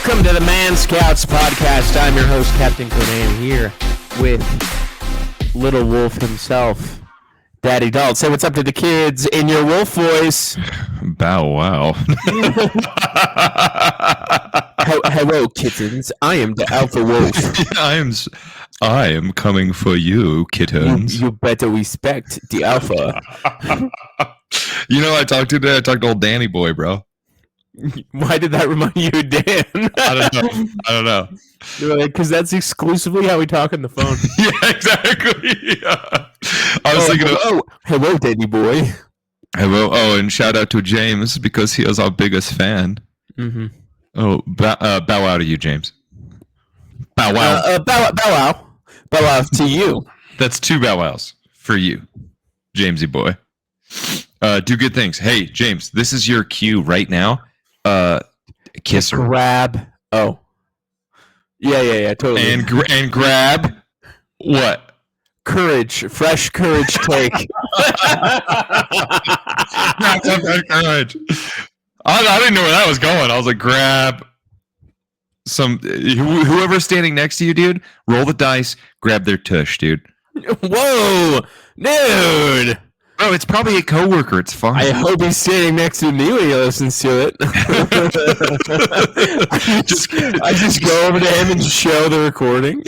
Welcome to the ManScouts podcast. I'm your host, Captain Conan, here with Little Wolf himself, Daddy Dalt. Say what's up to the kids in your wolf voice. Bow wow. Hello, kittens. I am the alpha wolf. I am coming for you, kittens. You better respect the alpha. You know, I talked to old Danny boy, bro. Why did that remind you of Dan? I don't know. You're like, because that's exclusively how we talk on the phone. Yeah, exactly. Yeah. I was thinking hello, Danny boy. Hello. Oh, and shout out to James because he is our biggest fan. Mm-hmm. Oh, bow wow to you, James. Bow wow. Bow wow. Bow wow to you. That's 2 bow wows for you, Jamesy boy. Do good things. Hey, James, this is your cue right now. Kiss her. Grab. Oh. Yeah, totally. And grab what? Courage. Fresh courage take. Courage. I didn't know where that was going. I was like, grab some whoever's standing next to you, dude, roll the dice, grab their tush, dude. Whoa, dude. Bro, it's probably a coworker. It's fine. I hope he's standing next to me when he listens to it. I just go over to him and show the recording.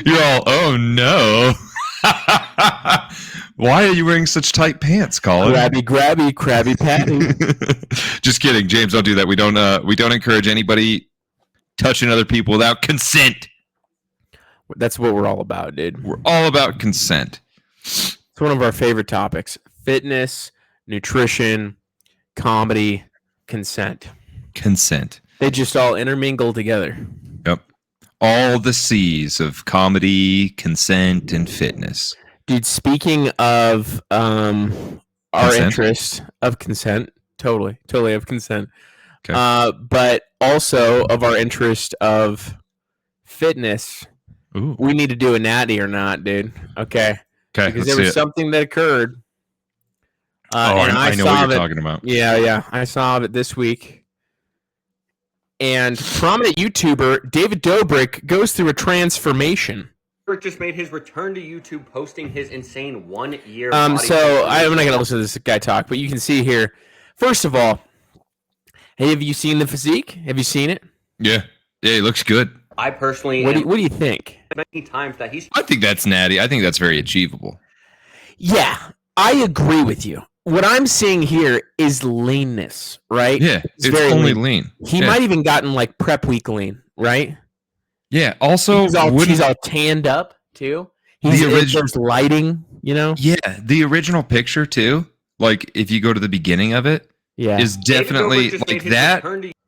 You're all, oh no. Why are you wearing such tight pants, Colin? Grabby, crabby patty. Just kidding, James. Don't do that. We don't encourage anybody touching other people without consent. That's what we're all about, dude. We're all about consent. It's one of our favorite topics: fitness, nutrition, comedy, consent. Consent. They just all intermingle together. Yep. All the C's of comedy, consent, and fitness. Dude, speaking of our interest of consent, totally of consent, okay. But also of our interest of fitness, ooh. We need to do a natty or not, dude. Okay, because there was something that occurred. And I know what you're talking about. Yeah, I saw it this week. And prominent YouTuber David Dobrik goes through a transformation. Just made his return to YouTube, posting his insane 1 year. So I'm not gonna listen to this guy talk, but you can see here. First of all, hey, have you seen the physique? Have you seen it? Yeah, he looks good. I personally, what do you think? Many times that I think that's natty. I think that's very achievable. Yeah, I agree with you. What I'm seeing here is leanness, right? Yeah, it's very only lean. He might even gotten like prep week lean, right? Yeah. Also, he's all tanned up too. There's lighting, you know. Yeah, the original picture too. Like if you go to the beginning of it, is definitely like that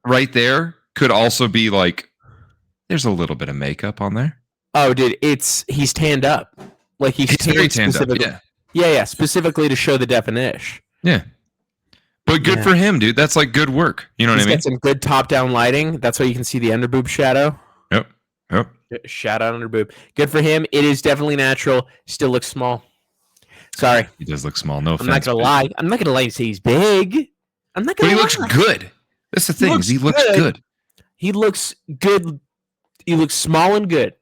right there. Could also be like, there's a little bit of makeup on there. Oh, dude, he's tanned up. Like he's very tanned up. Yeah, specifically to show the definition. Yeah. But good for him, dude. That's like good work. You know what I mean? He's got some good top-down lighting. That's why you can see the underboob shadow. Yep. Shout out underboob. Good for him. It is definitely natural. Still looks small. Sorry. He does look small. No offense. I'm not gonna lie. I'm not gonna lie and say he's big. I'm not gonna. But he looks good. That's the thing. He looks good. He looks good. He looks small and good.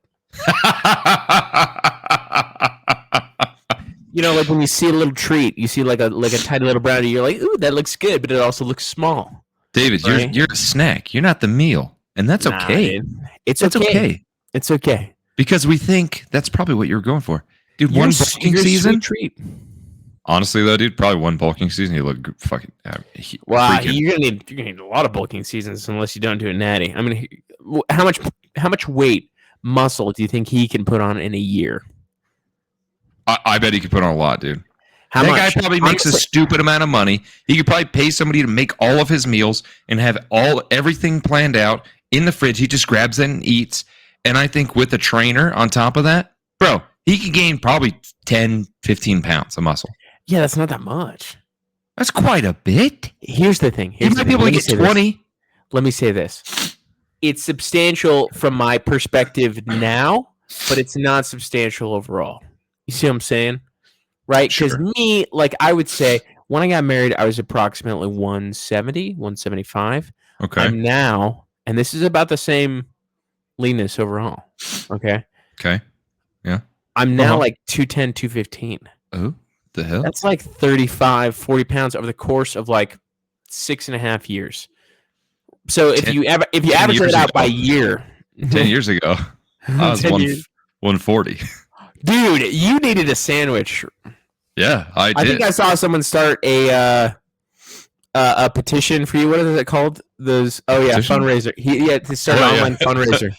You know, like when you see a little treat, you see like a tiny little brownie, you're like, ooh, that looks good, but it also looks small. David, right? you're a snack. You're not the meal. And that's okay. Dude. It's okay. It's okay. Because we think that's probably what you were going for. Dude, one bulking season? Treat. Honestly, though, dude, probably one bulking season, you look fucking... wow, you're gonna need a lot of bulking seasons unless you don't do a natty. I mean, how much weight, muscle do you think he can put on in a year? I bet he could put on a lot, dude. That guy probably makes a stupid amount of money. He could probably pay somebody to make all of his meals and have everything planned out in the fridge. He just grabs it and eats. And I think with a trainer on top of that, bro, he could gain probably 10, 15 pounds of muscle. Yeah, that's not that much. That's quite a bit. Here's the thing. He might be able to get 20. Let me say this. It's substantial from my perspective now, but it's not substantial overall. You see what I'm saying? Right? Because me, like I would say, when I got married, I was approximately 170, 175. Okay. I'm now, and this is about the same leanness overall. Okay. Okay. Yeah. I'm now like 210, 215. Oh, the hell? That's like 35, 40 pounds over the course of like 6.5 years. So if you average it out by year, 10 years ago, I was 140. Dude, you needed a sandwich. Yeah, I did. I think I saw someone start a petition for you. What is it called? Those petition? Fundraiser. To start an online fundraiser.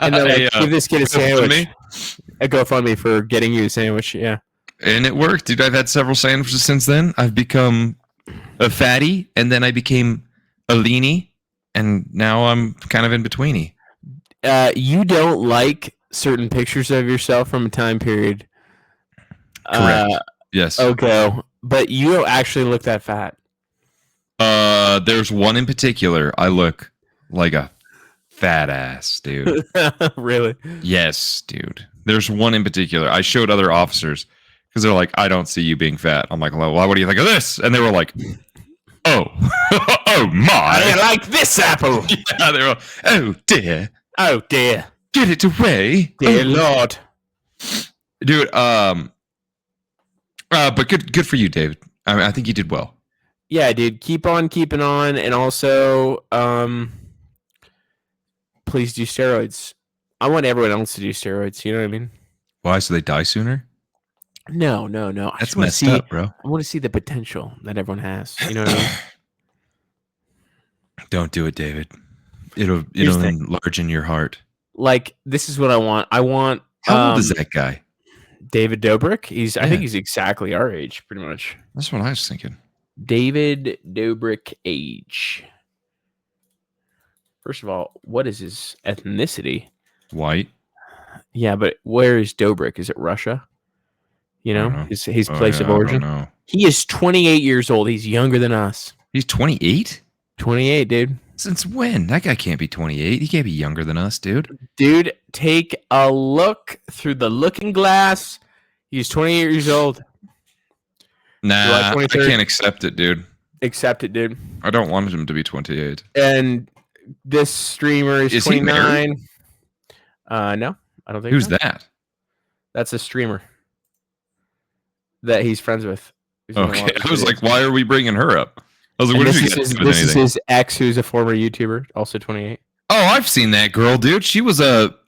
And they're like, give this kid a sandwich. A GoFundMe for getting you a sandwich. Yeah. And it worked, dude. I've had several sandwiches since then. I've become a fatty, and then I became a leanie, and now I'm kind of in betweeny. You don't like certain pictures of yourself from a time period. Correct. Yes. Okay, but you don't actually look that fat. There's one in particular. I look like a fat ass, dude. Really? Yes, dude. There's one in particular. I showed other officers because they're like, I don't see you being fat. I'm like, well, what do you think of this? And they were like, oh, oh my. I like this apple. Yeah, they were like, oh dear. Oh dear. Get it away. Dear Lord. Dude, but good for you, David. I think you did well. Yeah, dude. Keep on keeping on, and also, please do steroids. I want everyone else to do steroids. You know what I mean? Why? So they die sooner? No. That's messed up, bro. I want to see the potential that everyone has. You know what I mean? Don't do it, David. It'll enlarge in your heart. Like, this is what I want. I want. How old is that guy? David Dobrik. I think he's exactly our age, pretty much. That's what I was thinking. David Dobrik age. First of all, what is his ethnicity? White. Yeah, but where is Dobrik? Is it Russia? You know, his place of origin. I don't know. He is 28 years old. He's younger than us. He's 28? 28, dude. Since when? That guy can't be 28. He can't be younger than us, dude. Dude, take a look through the looking glass. He's 28 years old. Nah, I can't accept it, dude. Accept it, dude. I don't want him to be 28. And this streamer is 29. No, I don't think Who's so. that? That's a streamer that he's friends with. Okay, I was like, why are we bringing her up? I was like, what this is his ex, who's a former YouTuber, also 28. Oh, I've seen that girl, dude.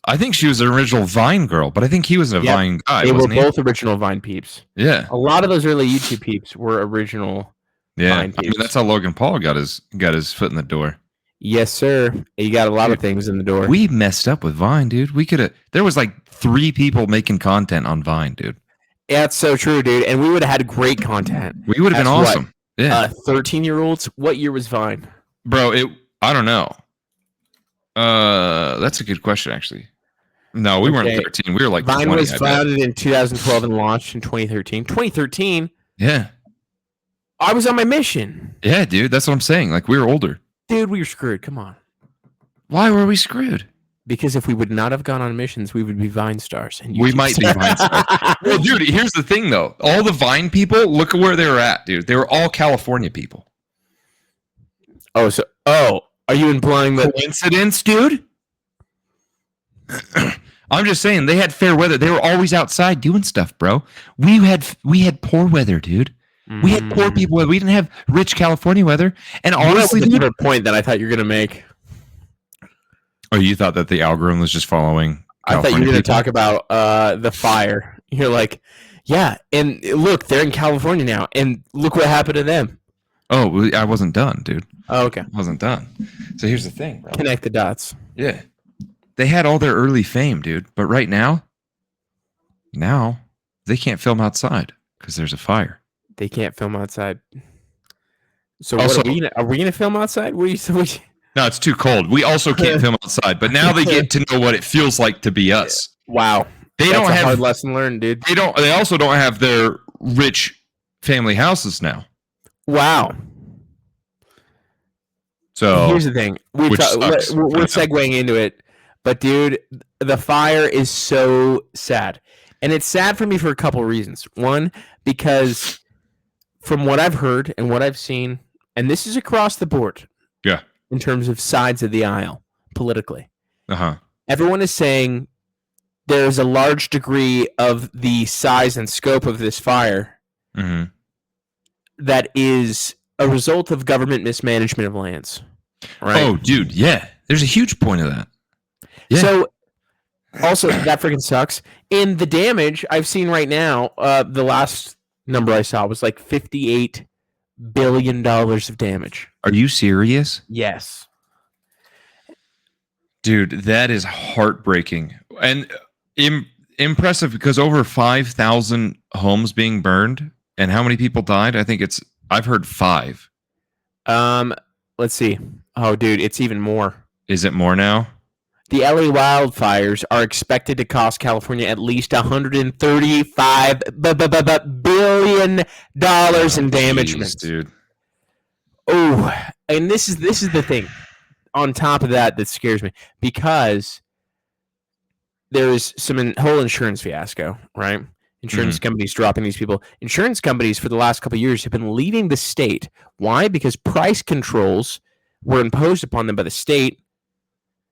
I think she was an original Vine girl, but I think he was a Vine guy. They were both original Vine peeps. Yeah. A lot of those early YouTube peeps were original Vine peeps. I mean, that's how Logan Paul got his foot in the door. Yes, sir. He got a lot of things in the door. We messed up with Vine, dude. There was like 3 people making content on Vine, dude. Yeah, that's so true, dude. And we would have had great content. We would have been awesome. What? Yeah. 13-year-olds? What year was Vine? Bro, I don't know. That's a good question, actually. No, we weren't 13. We were like Vine 20, was founded in 2012 and launched in 2013. 2013? Yeah. I was on my mission. Yeah, dude. That's what I'm saying. Like, we were older. Dude, we were screwed. Come on. Why were we screwed? Because if we would not have gone on missions, we would be Vine stars. And we might be Vine stars. Well, dude, here's the thing, though. All the Vine people, look at where they were at, dude. They were all California people. Oh, are you implying that coincidence, dude? I'm just saying they had fair weather. They were always outside doing stuff, bro. We had poor weather, dude. We had poor people weather. We didn't have rich California weather. And honestly, that's another point that I thought you were gonna make. Oh, you thought that the algorithm was just following California I thought you were going to people? talk about the fire. You're like, yeah, and look, they're in California now, and look what happened to them. Oh, I wasn't done, dude. Oh, okay. I wasn't done. So here's the thing, bro. Connect the dots. Yeah. They had all their early fame, dude. But right now they can't film outside because there's a fire. They can't film outside. So also, are we gonna film outside? No, it's too cold. We also can't film outside, but now they get to know what it feels like to be us. Wow. That's a hard lesson learned, dude. They also don't have their rich family houses now. Wow. So here's the thing. We're segueing into it, but dude, the fire is so sad. And it's sad for me for a couple reasons. One, because from what I've heard and what I've seen, and this is across the board. Yeah. In terms of sides of the aisle politically. Uh-huh. Everyone is saying there's a large degree of the size and scope of this fire that is a result of government mismanagement of lands. Right? Oh, dude, yeah. There's a huge point of that. Yeah. So, also, that freaking sucks. In the damage I've seen right now, the last number I saw was like $58 billion of damage. Are you serious? Yes. Dude, that is heartbreaking. And impressive because over 5,000 homes being burned. And how many people died? I've heard 5. Let's see. Oh, dude, it's even more. Is it more now? The LA wildfires are expected to cost California at least $135 billion in damagements. Dude. Oh, and this is the thing. On top of that scares me because there's some whole insurance fiasco, right? Insurance companies dropping these people. Insurance companies for the last couple of years have been leaving the state. Why? Because price controls were imposed upon them by the state,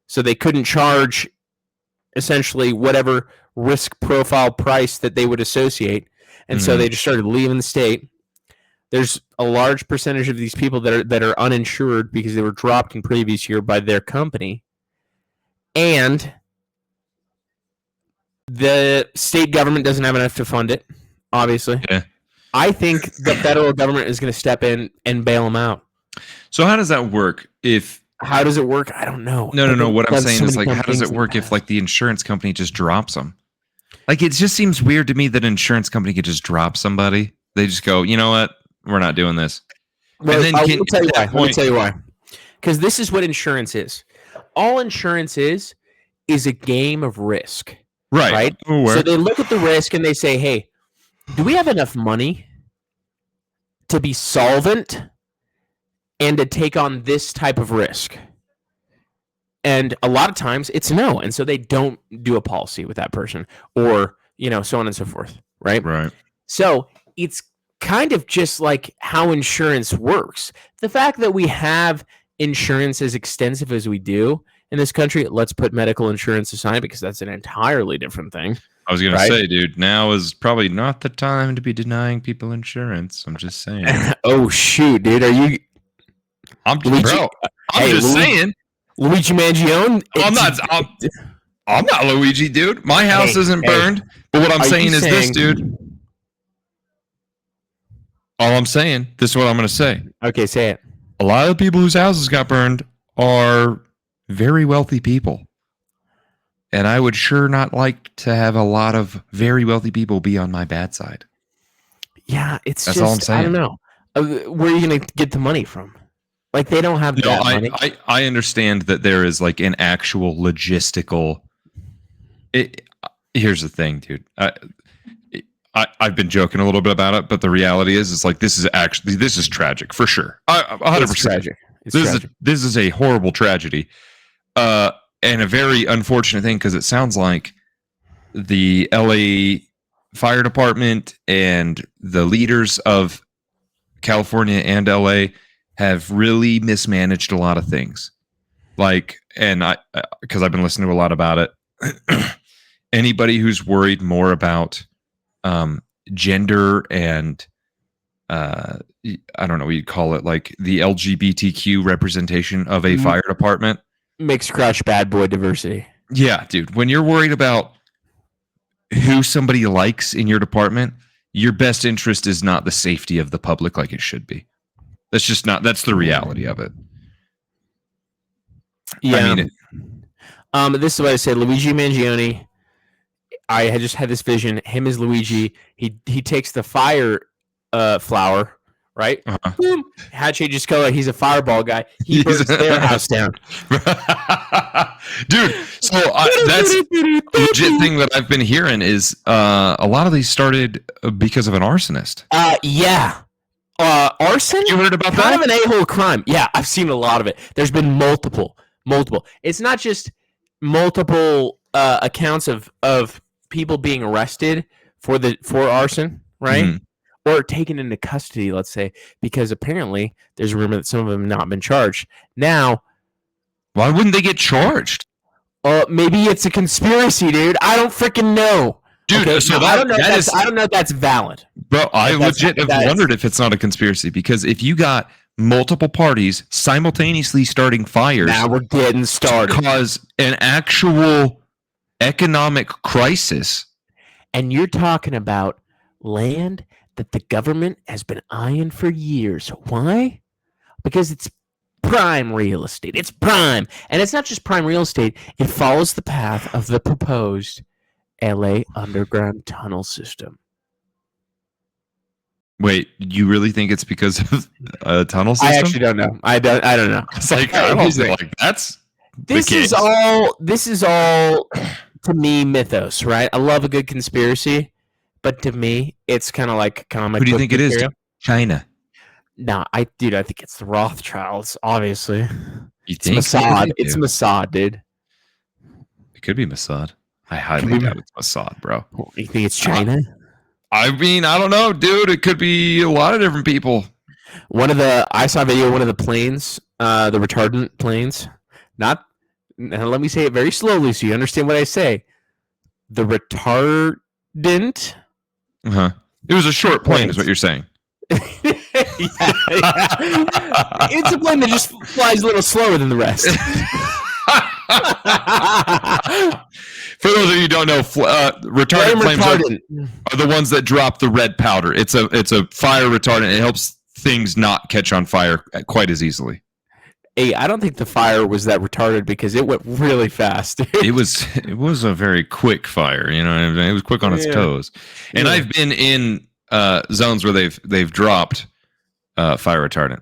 so they couldn't charge essentially whatever risk profile price that they would associate, and so they just started leaving the state. There's a large percentage of these people that are uninsured because they were dropped in previous year by their company, and the state government doesn't have enough to fund it. Obviously, yeah. I think the federal government is going to step in and bail them out. So how does that work? How does it work? I don't know. No. What I'm saying is like, how does it work if like the insurance company just drops them? Like, it just seems weird to me that an insurance company could just drop somebody. They just go, you know what? We're not doing this. Well, let me tell you why. Because this is what insurance is. All insurance is a game of risk. Right? So they look at the risk and they say, hey, do we have enough money to be solvent and to take on this type of risk? And a lot of times it's no. And so they don't do a policy with that person or, so on and so forth. Right? Right. So it's kind of just like how insurance works. The fact that we have insurance as extensive as we do in this country, let's put medical insurance aside because that's an entirely different thing. I was going to say, dude, now is probably not the time to be denying people insurance. I'm just saying. Oh, shoot, dude. Are you... I'm just saying. Luigi Mangione? I'm not Luigi, dude. My house isn't burned. But what I'm saying is this, dude. All I'm saying, this is what I'm going to say. Okay, say it. A lot of the people whose houses got burned are very wealthy people. And I would sure not like to have a lot of very wealthy people be on my bad side. Yeah, that's just, all I'm saying. I don't know. Where are you going to get the money from? Like, they don't have that money. I understand that there is like an actual logistical... Here's the thing, dude. I've been joking a little bit about it, but the reality is, it's like this is tragic for sure. 100%. It's tragic. This is a horrible tragedy, and a very unfortunate thing because it sounds like the LA Fire Department and the leaders of California and LA have really mismanaged a lot of things. Like, and because I've been listening to a lot about it. Anybody who's worried more about gender and I don't know what you'd call it, like the LGBTQ representation of a fire department. Mixed crush bad boy diversity. Yeah, dude. When you're worried about who somebody likes in your department, your best interest is not the safety of the public like it should be. That's the reality of it. Yeah. I mean, this is what I said. Luigi Mangione. I had just had this vision. Him as Luigi. He takes the fire flower, right? Boom. Hat changes color. He's a fireball guy. He burns their house down. Dude, so that's a legit thing that I've been hearing is a lot of these started because of an arsonist. Yeah. Arson? You heard about that? Kind of an a-hole crime. Yeah, I've seen a lot of it. There's been multiple. It's not just multiple accounts of people being arrested for arson, right? or taken into custody, let's say, because apparently there's a rumor that some of them have not been charged. Now, why wouldn't they get charged? Maybe it's a conspiracy, dude. I don't freaking know. Dude, okay? so I don't know if that's valid. Bro, I legit have wondered if it's not a conspiracy, because if you got multiple parties simultaneously starting fires, now we're getting started, to cause an actual economic crisis. And you're talking about land that the government has been eyeing for years. Why? Because it's prime real estate. It's prime. And it's not just prime real estate. It follows the path of the proposed LA underground tunnel system. Wait, you really think it's because of a tunnel system? I actually don't know. I don't know. It's like, I don't think like that's this is all to me mythos, right? I love a good conspiracy, but to me it's kind of like comic. Who do you think material. it is? China. Nah, I think it's the Rothschilds, obviously. You think it's Mossad? It's Mossad, dude. It could be Mossad. I highly doubt it's Mossad, bro. You think it's China? I mean, I don't know, dude. It could be a lot of different people. I saw a video of one of the planes, the retardant planes. Now let me say it very slowly so you understand what I say. The retardant. It was a short plane, is what you're saying. Yeah. It's a plane that just flies a little slower than the rest. For those of you who don't know, retardant flames are the ones that drop the red powder. It's a fire retardant. It helps things not catch on fire quite as easily. Hey, I don't think the fire was that retarded because it went really fast. It was a very quick fire. You know, it was quick on its toes. And I've been in zones where they've dropped fire retardant.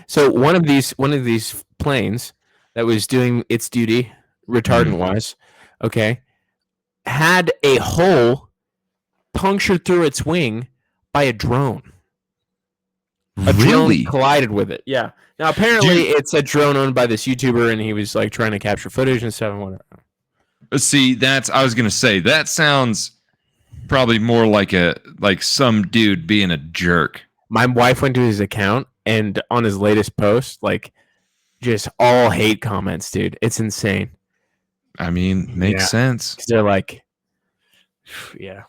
So one of these planes that was doing its duty retardant wise, okay, had a hole punctured through its wing by a drone. A drone collided with it. Yeah. Now apparently it's a drone owned by this YouTuber, and he was like trying to capture footage and stuff and whatever. See, I was gonna say that sounds probably more like some dude being a jerk. My wife went to his account, and on his latest post, like, just all hate comments, dude. It's insane. I mean, makes sense. They're like, yeah.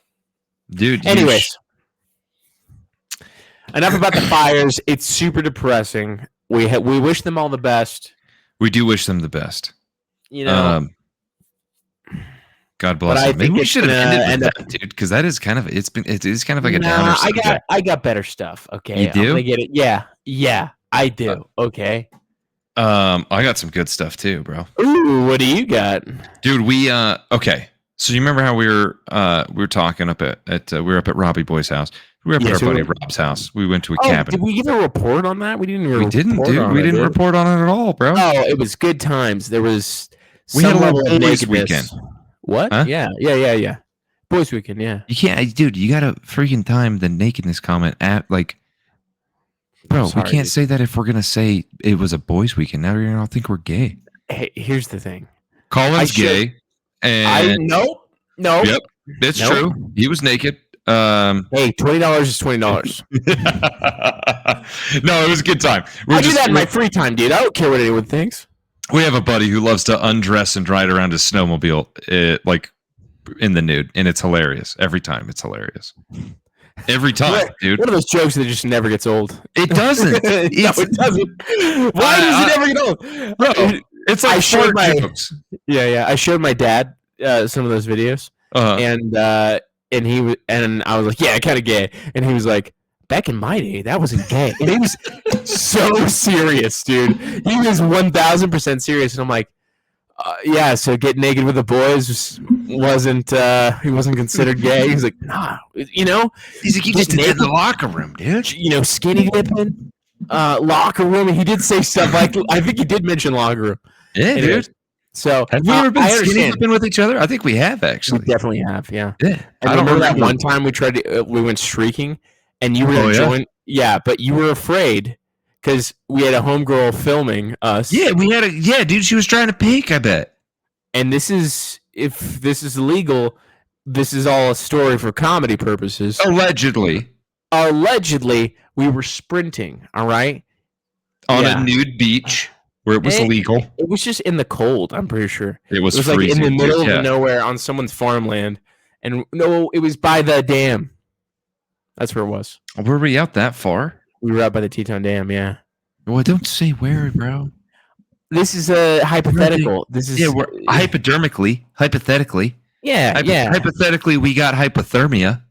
Dude. Anyways, enough about the fires. It's super depressing. We wish them all the best. We do wish them the best. You know. God bless them. Maybe we should have ended with that, dude, because that is kind of it is kind of like a downer subject. I got better stuff. Okay. You do? I'm gonna get it. Yeah, I do. Okay. I got some good stuff too, bro. Ooh, what do you got? Dude, okay. So you remember how we were talking up at we were up at Robbie Boy's house. We were up at our buddy Rob's house. We went to a cabin. Did we give a report on that? We didn't report on it at all, bro. Oh, it was good times. There was we had a level of boys weekend. What? Huh? Yeah. Boys weekend, yeah. You can't, dude. You gotta freaking time the nakedness comment at like. Bro, we can't say that if we're gonna say it was a boys' weekend. Now you're gonna think we're gay. Hey, here's the thing. Colin's gay, and no. Yep, that's true. He was naked. Hey, $20 is $20. No, it was a good time. I do that in my free time, dude. I don't care what anyone thinks. We have a buddy who loves to undress and ride around his snowmobile, like in the nude, and it's hilarious every time. It's hilarious. Every time, dude. One of those jokes that just never gets old. It doesn't. No, it doesn't. Why does it never get old? Bro, it's like short jokes. Yeah. I showed my dad some of those videos, and I was like, yeah, kind of gay, and he was like, back in my day, that wasn't gay. And he was so serious, dude. He was 1,000% serious, and I'm like, yeah, so getting naked with the boys wasn't he wasn't considered gay. He's like, nah, you know. He's like, you just did in the locker room, dude. You know, skinny dipping, locker room. And he did say stuff like, I think he did mention locker room. Yeah, dude. So have we ever been skinny dipping with each other? I think we have actually. We definitely have, yeah. Yeah. I remember that one time we went streaking, and you were going to join. Yeah, but you were afraid. Because we had a homegirl filming us. Yeah, dude, she was trying to peek, I bet. And if this is illegal, this is all a story for comedy purposes. Allegedly. allegedly we were sprinting. All right, on a nude beach where it was legal. It was just in the cold. I'm pretty sure it was like freezing, in the middle of nowhere on someone's farmland, and no, it was by the dam. That's where it was. Were we out that far? We were out by the Teton Dam. Yeah. Well, don't say where, bro. This is a hypothetical. This is we're hypothetically. Yeah, Hypothetically, we got hypothermia.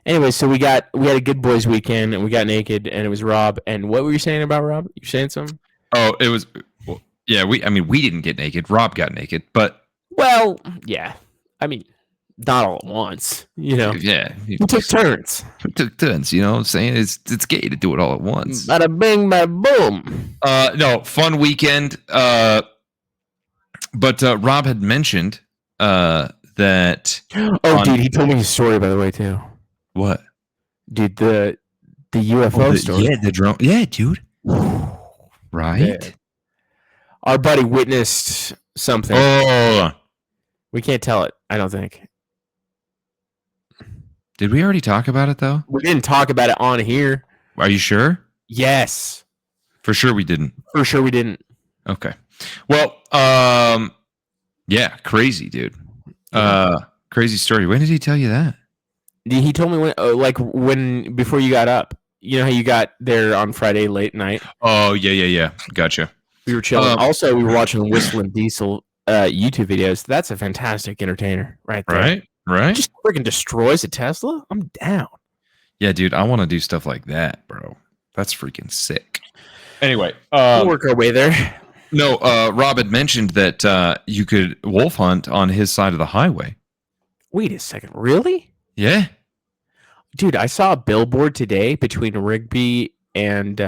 Anyway, so we had a good boys weekend, and we got naked, and it was Rob. And what were you saying about Rob? You saying something? Oh, it was. Well, yeah, we didn't get naked. Rob got naked, but yeah. I mean, not all at once, you know. Yeah, we took turns. You know what I'm saying? It's gay to do it all at once. Bada bing, bada boom. No, fun weekend. But Rob had mentioned that. Oh, dude, he told me his story, by the way, too. What? Dude, the UFO story. Yeah, the drone. Yeah, dude. Right. Yeah. Our buddy witnessed something. Oh. We can't tell it, I don't think. Did we already talk about it, though? We didn't talk about it on here. Are you sure? Yes. For sure we didn't. For sure we didn't. Okay. Well, yeah, crazy, dude. Crazy story. When did he tell you that? He told me when before you got up. You know how you got there on Friday late night? Oh, yeah. Gotcha. We were chilling. Also, we were watching Whistling Diesel YouTube videos. That's a fantastic entertainer right there. Right? Just freaking destroys a Tesla? I'm down. Yeah, dude, I want to do stuff like that, bro. That's freaking sick. Anyway. We'll work our way there. No, Rob had mentioned that you could wolf hunt on his side of the highway. Wait a second. Really? Yeah. Dude, I saw a billboard today between Rigby and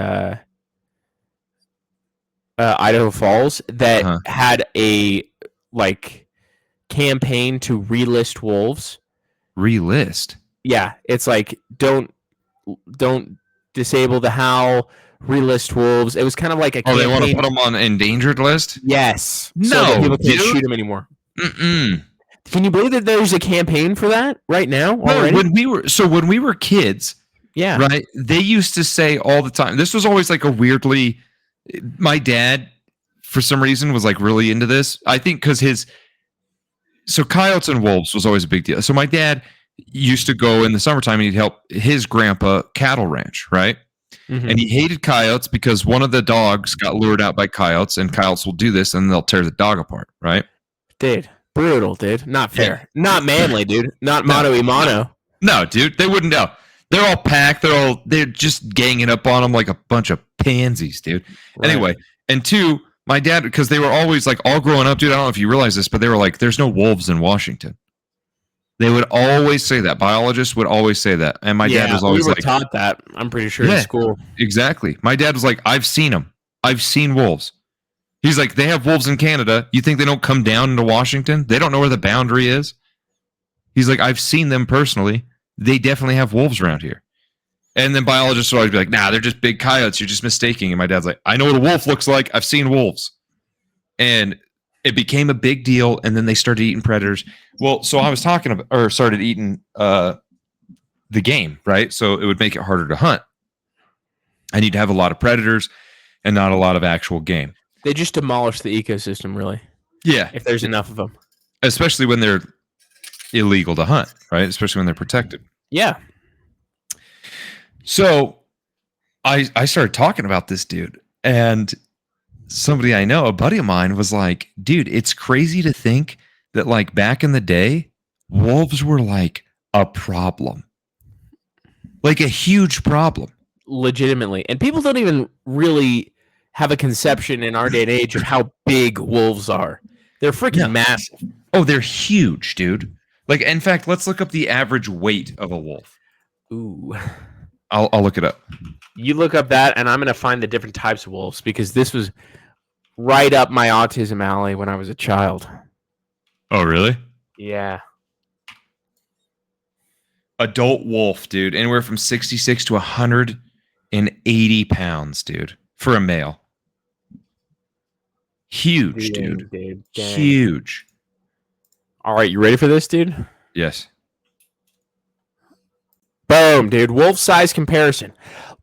Idaho Falls that had a campaign to relist wolves. Relist? Yeah, it's like don't disable the howl, relist wolves. It was kind of like a campaign. They want to put them on endangered list? Yes. No, so that people can't shoot them anymore. Mm-mm. Can you believe that there's a campaign for that right now already? When we were kids, yeah, right, they used to say all the time, this was always like my dad, for some reason, was like really into this. I think because coyotes and wolves was always a big deal. So my dad used to go in the summertime and he'd help his grandpa cattle ranch, right? Mm-hmm. And he hated coyotes because one of the dogs got lured out by coyotes, and coyotes will do this and they'll tear the dog apart, right? Dude. Brutal, dude. Not fair. Yeah. Not manly, dude. Not mano y mano. No, dude. They wouldn't know. They're all packed. They're just ganging up on them like a bunch of pansies, dude. Right. Anyway, and two, my dad, because they were always like, all growing up, dude, I don't know if you realize this, but they were like, there's no wolves in Washington. They would always say that. Biologists would always say that. And my dad was always taught that, I'm pretty sure, in school. Exactly. My dad was like, I've seen them. I've seen wolves. He's like, they have wolves in Canada. You think they don't come down into Washington? They don't know where the boundary is. He's like, I've seen them personally. They definitely have wolves around here. And then biologists would always be like, nah, they're just big coyotes. You're just mistaking. And my dad's like, I know what a wolf looks like. I've seen wolves. And it became a big deal. And then they started eating predators. Well, so I was started eating the game, right? So it would make it harder to hunt. I need to have a lot of predators and not a lot of actual game. They just demolish the ecosystem, really. Yeah. If there's enough of them. Especially when they're illegal to hunt, right? Especially when they're protected. Yeah. So I started talking about this dude, and somebody I know, a buddy of mine, was like, dude, it's crazy to think that like back in the day, wolves were like a problem. Like a huge problem. Legitimately. And people don't even really have a conception in our day and age of how big wolves are. They're freaking massive. Oh, they're huge, dude. Like, in fact, let's look up the average weight of a wolf. Ooh. I'll look it up. You look up that, and I'm going to find the different types of wolves, because this was right up my autism alley when I was a child. Oh, really? Yeah. Adult wolf, dude. Anywhere from 66 to 180 pounds, dude, for a male. Huge, dude. Huge. All right, you ready for this, dude? Yes. Boom, dude. Wolf size comparison.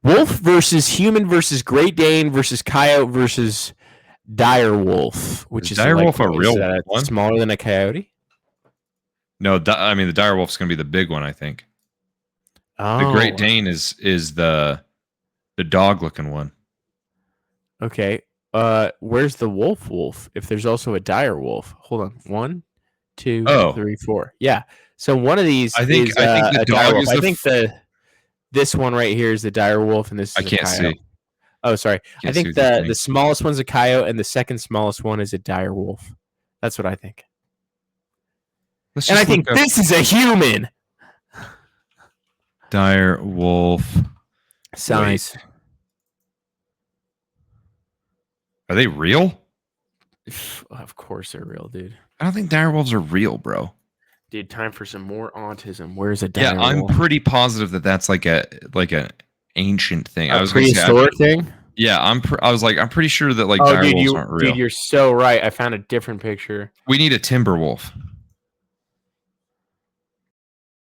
Wolf versus human versus Great Dane versus coyote versus dire wolf, which is dire like, wolf a real one? Smaller than a coyote? No, I mean the dire wolf's going to be the big one, I think. Oh. The Great Dane is the dog looking one. Okay. Where's the wolf? If there's also a dire wolf. Hold on. 1, 2, 3, 4. Yeah. So one of these I think the dog is I think this one right here is the dire wolf, and this is I can't see. Oh, sorry. I think the smallest one's a coyote, and the second smallest one is a dire wolf. That's what I think. And I think this is a human. Dire wolf size. Wait. Are they real? Of course they're real, dude. I don't think dire wolves are real, bro. Dude, time for some more autism. Where's a dire wolf? I'm pretty positive that's like an ancient thing. I was prehistoric thing? Yeah, I'm pretty sure that like dire wolves aren't real. Dude, you're so right. I found a different picture. We need a timber wolf.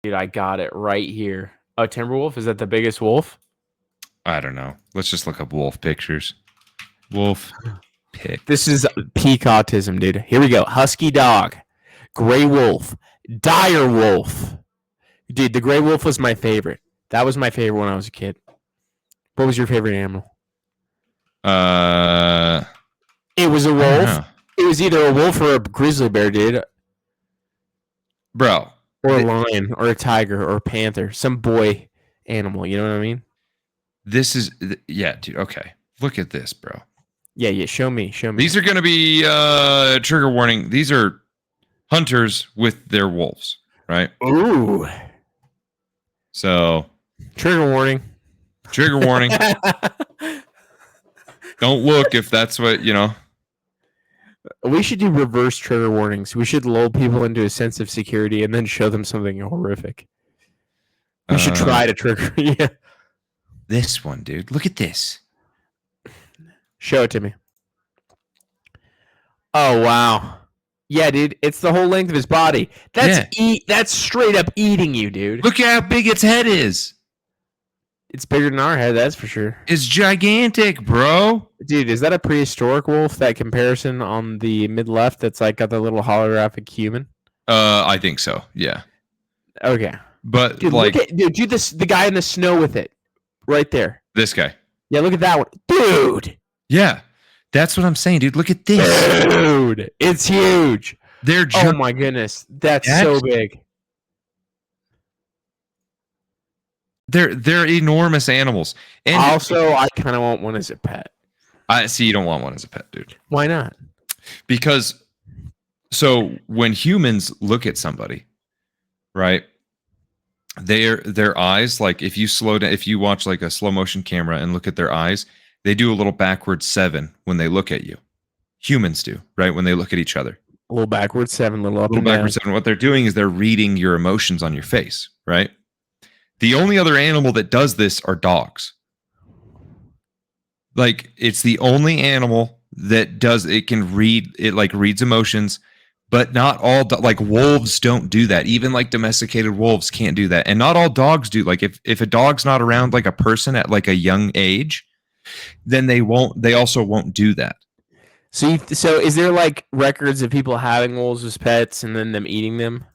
Dude, I got it right here. Oh, timber wolf? Is that the biggest wolf? I don't know. Let's just look up wolf pictures. Wolf pic. This is peak autism, dude. Here we go. Husky dog, gray wolf, dire wolf. Dude, the gray wolf was my favorite. That was my favorite when I was a kid. What was your favorite animal? It was a wolf. It was either a wolf or a grizzly bear, dude. Bro. Or a lion, or a tiger, or a panther. Some boy animal, you know what I mean? This is, yeah, dude, okay. Look at this, bro. Yeah, show me. These are going to be, trigger warning, these are hunters with their wolves, right? Ooh. So. Trigger warning. Don't look if that's what, We should do reverse trigger warnings. We should lull people into a sense of security and then show them something horrific. We should try to trigger. Yeah. This one, dude. Look at this. Show it to me. Oh, wow. Yeah, dude. It's the whole length of his body. That's straight up eating you, dude. Look at how big its head is. It's bigger than our head, that's for sure. It's gigantic, bro. Dude, is that a prehistoric wolf? That comparison on the mid left that's like got the little holographic human? I think so. Yeah. Okay. But dude, like, the guy in the snow with it, right there. This guy. Yeah, look at that one, dude. Yeah, that's what I'm saying, dude. Look at this, dude. It's huge. Oh my goodness, that's so big. They're enormous animals. And also, I kind of want one as a pet. I see. You don't want one as a pet, dude. Why not? Because so when humans look at somebody, right? Their eyes, like if you slow down, if you watch like a slow motion camera and look at their eyes, they do a little backwards 7 when they look at you. Humans do, right? When they look at each other. A little backwards 7, little up and down. Backwards 7. What they're doing is they're reading your emotions on your face, right? The only other animal that does this are dogs. Like it's the only animal that does it. Can read it, like reads emotions, but not all. Like wolves don't do that. Even like domesticated wolves can't do that, and not all dogs do. Like if a dog's not around like a person at like a young age, then they won't. They also won't do that. So is there like records of people having wolves as pets and then them eating them?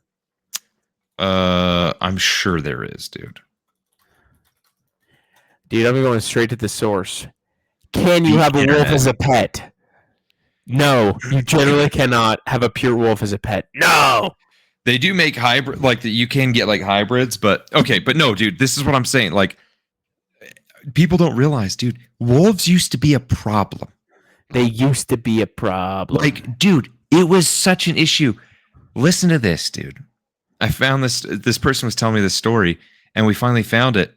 I'm sure there is, dude. Dude, I'm going straight to the source. Can you have a wolf as a pet? No, you generally cannot have a pure wolf as a pet. No. They do make hybrid, like that. You can get like hybrids, but okay, but no, dude. This is what I'm saying. Like, people don't realize, dude. Wolves used to be a problem. They used to be a problem. Like, dude, it was such an issue. Listen to this, dude. I found this. This person was telling me this story, and we finally found it.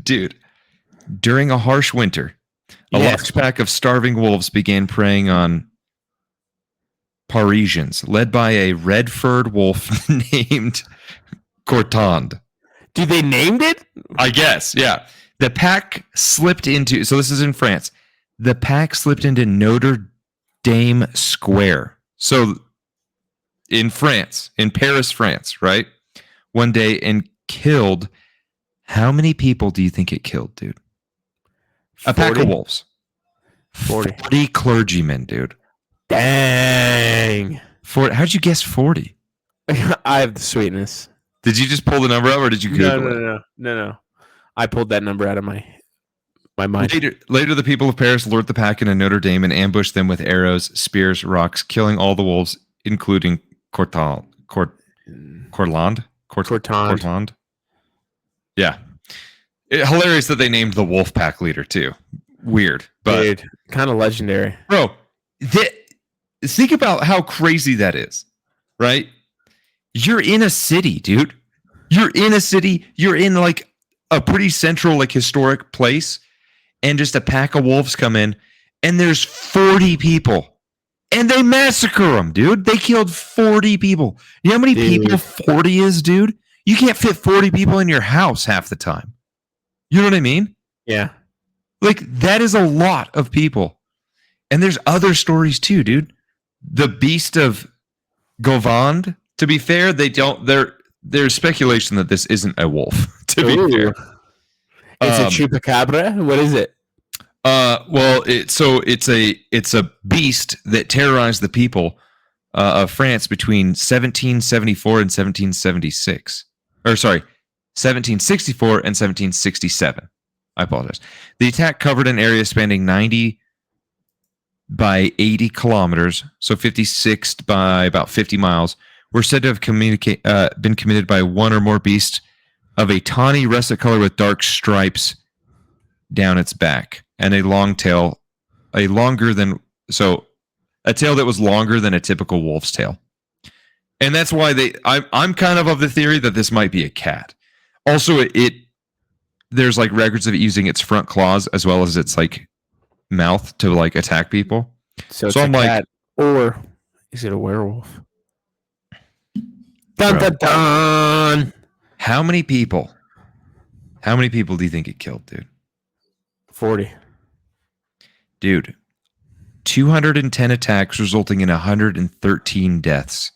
Dude, during a harsh winter, a large pack of starving wolves began preying on Parisians, led by a red-furred wolf named Courtande. Dude, they named it? I guess, yeah. The pack slipped into, so this is in France, the pack slipped into Notre Dame Square. So in France, in Paris, France, right? One day and killed. How many people do you think it killed, dude? 40? A pack of wolves. 40 clergymen, dude. Dang. How'd you guess 40? I have the sweetness. Did you just pull the number up, or did you Google it? No. I pulled that number out of my mind. Later, the people of Paris lured the pack into Notre Dame and ambushed them with arrows, spears, rocks, killing all the wolves, including Courtland. Yeah. Hilarious that they named the wolf pack leader, too. Weird. But dude, kind of legendary. Bro, think about how crazy that is, right? You're in a city, dude. You're in a city. You're in like a pretty central, like historic place, and just a pack of wolves come in, and there's 40 people, and they massacre them, dude. They killed 40 people. You know how many people 40 is, dude? You can't fit 40 people in your house half the time. You know what I mean? Yeah. Like, that is a lot of people. And there's other stories too, dude. The Beast of Govand. To be fair, there's speculation that this isn't a wolf. To be fair, it's a chupacabra. What is it? Well, it's a beast that terrorized the people of France between 1774 and 1776. Or sorry, 1764 and 1767. I apologize. The attack covered an area spanning 90 by 80 kilometers, so 56 by about 50 miles. Were said to have been committed by one or more beasts of a tawny russet color with dark stripes down its back and a long tail, a tail that was longer than a typical wolf's tail. And that's why I'm kind of the theory that this might be a cat. Also, there's like records of it using its front claws as well as its like mouth to like attack people. So it's I'm a cat, or is it a werewolf? Dun, dun, dun. How many people do you think it killed, dude? 40. Dude, 210 attacks resulting in 113 deaths.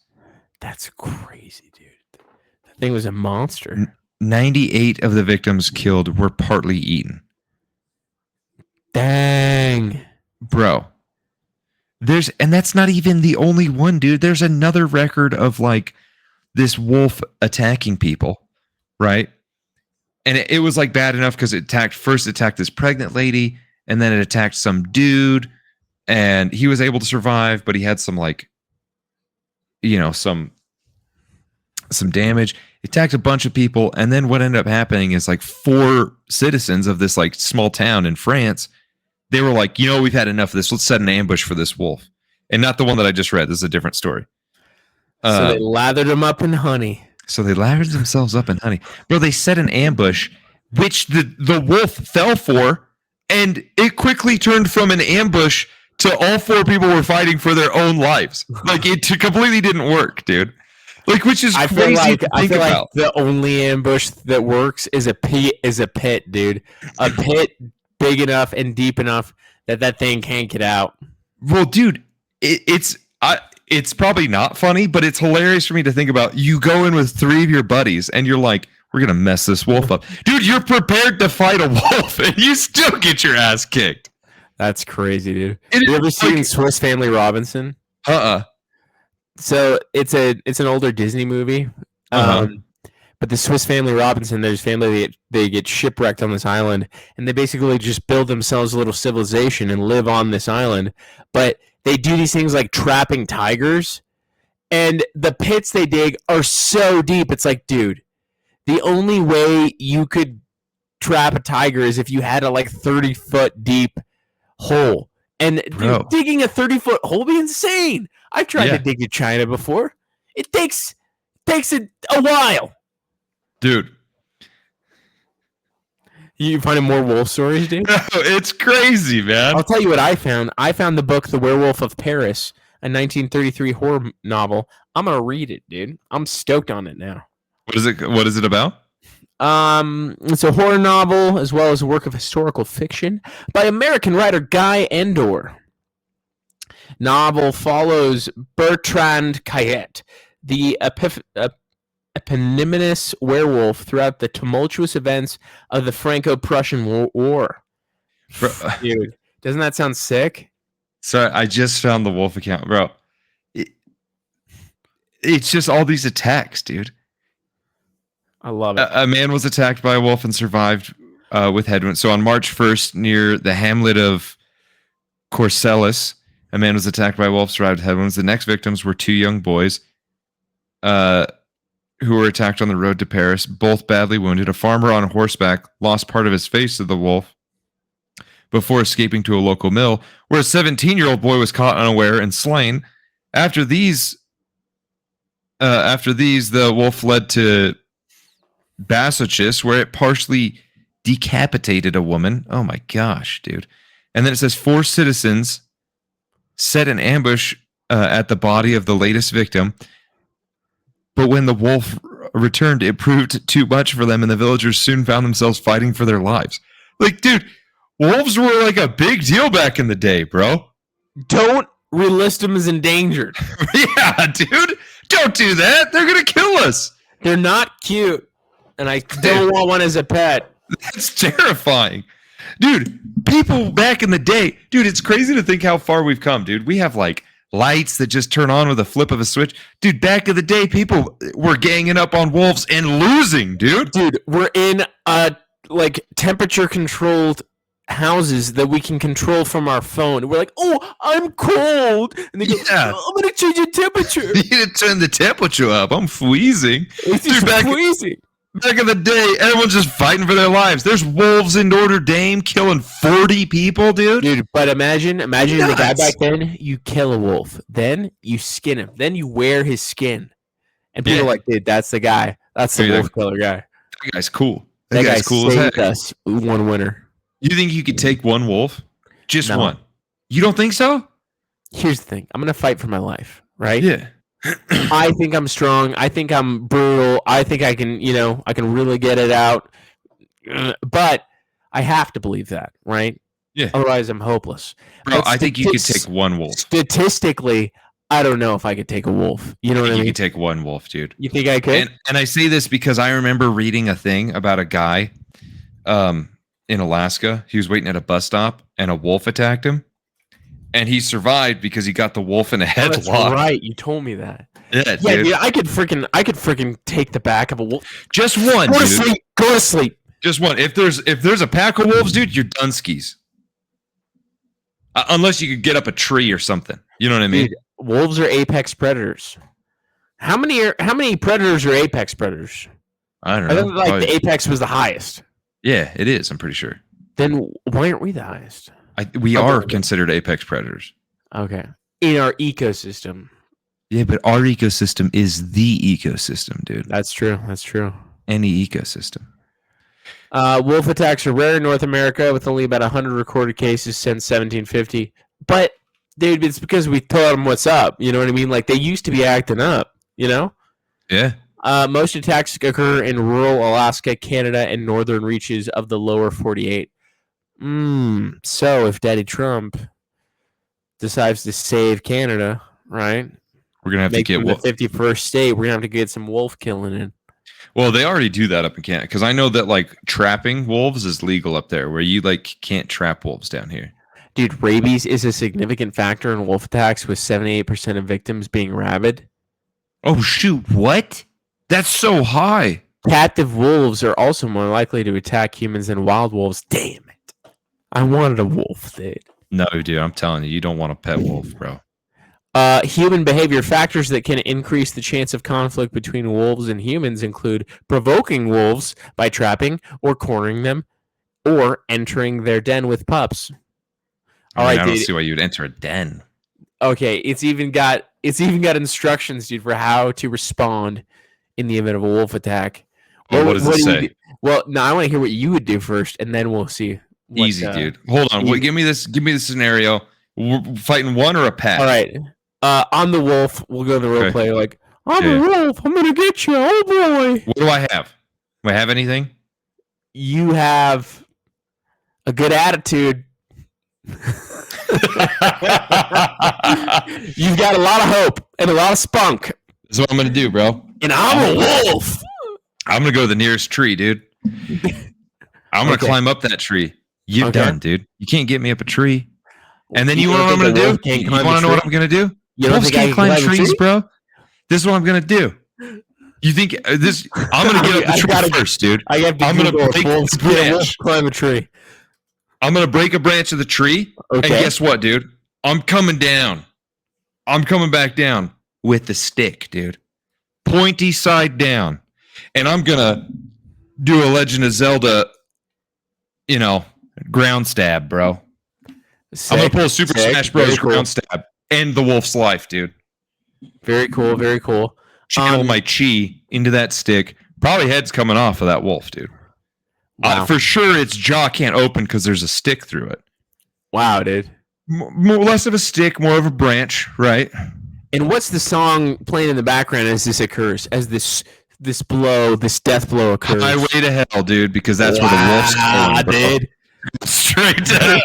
That's crazy, dude. That thing was a monster. 98 of the victims killed were partly eaten. Dang. Bro. And that's not even the only one, dude. There's another record of like this wolf attacking people, right? And it was like bad enough because it attacked this pregnant lady, and then it attacked some dude, and he was able to survive, but he had some like, some damage. It attacked a bunch of people, and then what ended up happening is like 4 citizens of this like small town in France, they were like, we've had enough of this. Let's set an ambush for this wolf. And not the one that I just read. This is a different story. So they lathered them up in honey. So they lathered themselves up in honey. Bro, they set an ambush, which the wolf fell for, and it quickly turned from an ambush to all 4 people were fighting for their own lives. Like, it completely didn't work, dude. Like, which is crazy I feel like the only ambush that works is a pit, dude. A pit big enough and deep enough that thing can't get out. Well, dude, it's probably not funny, but it's hilarious for me to think about. You go in with 3 of your buddies, and you're like, we're going to mess this wolf up. Dude, you're prepared to fight a wolf, and you still get your ass kicked. That's crazy, dude. You ever seen Swiss Family Robinson? So it's an older Disney movie. But the Swiss Family Robinson, there's family they get shipwrecked on this island, and they basically just build themselves a little civilization and live on this island. But they do these things like trapping tigers, and the pits they dig are so deep. It's like, dude, the only way you could trap a tiger is if you had a like 30-foot deep hole. And dude, digging a 30-foot hole would be insane. I've tried to dig in China before. It takes a while. Dude. You finding more wolf stories, dude? No, it's crazy, man. I'll tell you what I found. I found the book The Werewolf of Paris, a 1933 horror novel. I'm going to read it, dude. I'm stoked on it now. What is it about? It's a horror novel as well as a work of historical fiction by American writer Guy Endore. novel follows Bertrand Cayet, the eponymous werewolf throughout the tumultuous events of the Franco-Prussian War. Dude, doesn't that sound sick? So I just found the wolf account, bro. It's just all these attacks, dude. I love it. A man was attacked by a wolf and survived with head wounds. So on March 1st, near the hamlet of Corsellis, a man was attacked by a wolf, survived with head wounds. The next victims were 2 young boys who were attacked on the road to Paris, both badly wounded. A farmer on horseback lost part of his face to the wolf before escaping to a local mill, where a 17-year-old boy was caught unaware and slain. After these, the wolf fled to Bassochis, where it partially decapitated a woman. Oh my gosh, dude. And then it says 4 citizens set an ambush at the body of the latest victim. But when the wolf returned, it proved too much for them, and the villagers soon found themselves fighting for their lives. Like, dude, wolves were like a big deal back in the day, bro. Don't relist them as endangered. Yeah, dude. Don't do that. They're going to kill us. They're not cute. And I don't want one as a pet. That's terrifying. Dude, people back in the day, dude, it's crazy to think how far we've come, dude. We have like lights that just turn on with a flip of a switch. Dude, back in the day, people were ganging up on wolves and losing, dude. Dude, we're in like temperature controlled houses that we can control from our phone. We're like, oh, I'm cold. And they go, Yeah. oh, I'm going to change the temperature. You need to turn the temperature up. I'm freezing. It's just freezing. Back in the day, everyone's just fighting for their lives. There's wolves in Notre Dame killing 40 people, dude. Dude, but imagine the guy back then, you kill a wolf. Then you skin him. Then you wear his skin. And people are like, dude, that's the guy. That's the wolf killer guy. That guy's cool. That guy's cool as heck. Us one winner. You think you could take one wolf? Just No. one. You don't think so? Here's the thing. I'm going to fight for my life, right? Yeah. I think I'm strong. I think I'm brutal. I think I can, I can really get it out. But I have to believe that, right? Yeah. Otherwise, I'm hopeless. Bro, But I think you could take one wolf. Statistically, I don't know if I could take a wolf. You know what I mean? You could take one wolf, dude. You think I could? And I say this because I remember reading a thing about a guy in Alaska. He was waiting at a bus stop and a wolf attacked him. And he survived because he got the wolf in a headlock. That's right. You told me that. Yeah, dude. I could freaking take the back of a wolf. Just one. Go to sleep. Go to sleep. Just one. If there's a pack of wolves, dude, you're done skis. Unless you could get up a tree or something. You know what I mean? Dude, wolves are apex predators. How many predators are apex predators? I don't know. I think the apex was the highest. Yeah, it is. I'm pretty sure. Then why aren't we the highest? We are considered apex predators. Okay. In our ecosystem. Yeah, but our ecosystem is the ecosystem, dude. That's true. That's true. Any ecosystem. Wolf attacks are rare in North America, with only about 100 recorded cases since 1750. But, dude, it's because we told them what's up. You know what I mean? Like, they used to be acting up, you know? Yeah. Most attacks occur in rural Alaska, Canada, and northern reaches of the lower 48. So if Daddy Trump decides to save Canada, right? We're going to have to get the 51st state. We're going to have to get some wolf killing in. Well, they already do that up in Canada because I know that like trapping wolves is legal up there, where you like can't trap wolves down here. Dude, rabies is a significant factor in wolf attacks, with 78% of victims being rabid. Oh shoot! What? That's so high. Captive wolves are also more likely to attack humans than wild wolves. Damn it! I wanted a wolf, dude. No, dude, I'm telling you, you don't want a pet wolf, bro. Human behavior factors that can increase the chance of conflict between wolves and humans include provoking wolves by trapping or cornering them, or entering their den with pups. I don't see why you'd enter a den. Okay, it's even got instructions, dude, for how to respond in the event of a wolf attack. Well, what does it say? Well, no, I want to hear what you would do first, and then we'll see. Easy, dude. Hold on. Wait, give me this scenario. We're fighting one or a pack. All right. I'm the wolf. We'll go to the role play. Like, I'm a wolf. I'm gonna get you. Oh boy. What do I have? Do I have anything? You have a good attitude. You've got a lot of hope and a lot of spunk. That's what I'm going to do, bro. And I'm a wolf. I'm going to go to the nearest tree, dude. I'm going to climb up that tree. You're done, dude. You can't get me up a tree. And then you want to know what I'm going to do? You want to know what I'm going to do? Wolves can't climb trees, bro. This is what I'm going to do. You think this? I'm going to get up the tree first, dude. I'm going to break a branch. Climb a tree. I'm going to break a branch of the tree. Okay. And guess what, dude? I'm coming down. I'm coming back down with the stick, dude. Pointy side down. And I'm going to do a Legend of Zelda, ground stab, bro. I'm going to pull a Super Smash Bros. Ground stab. End the wolf's life, dude. Very cool, very cool. Channel my chi into that stick. Probably head's coming off of that wolf, dude. Wow. For sure, its jaw can't open because there's a stick through it. Wow, dude. Less of a stick, more of a branch, right? And what's the song playing in the background as this occurs? As this death blow occurs? Highway to Hell, dude, because that's where the wolf's going, dude. Straight to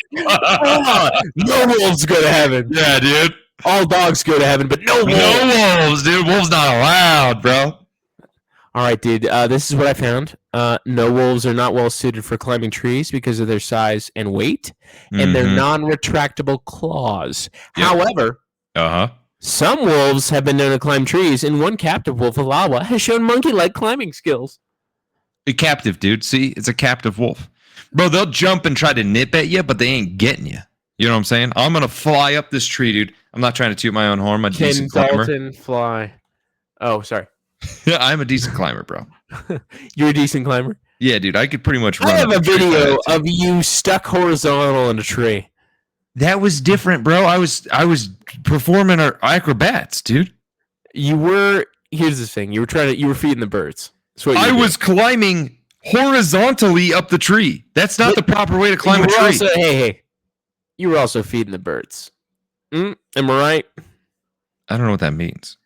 no wolves go to heaven. Yeah, dude. All dogs go to heaven, but no wolves. No wolves, dude. Wolves not allowed, bro. All right, dude. This is what I found. No wolves are not well suited for climbing trees because of their size and weight and their non-retractable claws. Yep. However, some wolves have been known to climb trees, and one captive wolf, Alawa, has shown monkey-like climbing skills. A captive, dude. See, it's a captive wolf. Bro, they'll jump and try to nip at you, but they ain't getting you. You know what I'm saying? I'm going to fly up this tree, dude. I'm not trying to toot my own horn. I'm a decent climber. Dalton fly. Oh, sorry. Yeah, I'm a decent climber, bro. You're a decent climber? Yeah, dude. I could pretty much run. I have a video of you stuck horizontal in a tree. That was different, bro. I was performing our acrobats, dude. You were. Here's the thing. You were feeding the birds. I was climbing horizontally up the tree. That's not the proper way to climb a tree. Also, hey. You were also feeding the birds. Am I right? I don't know what that means.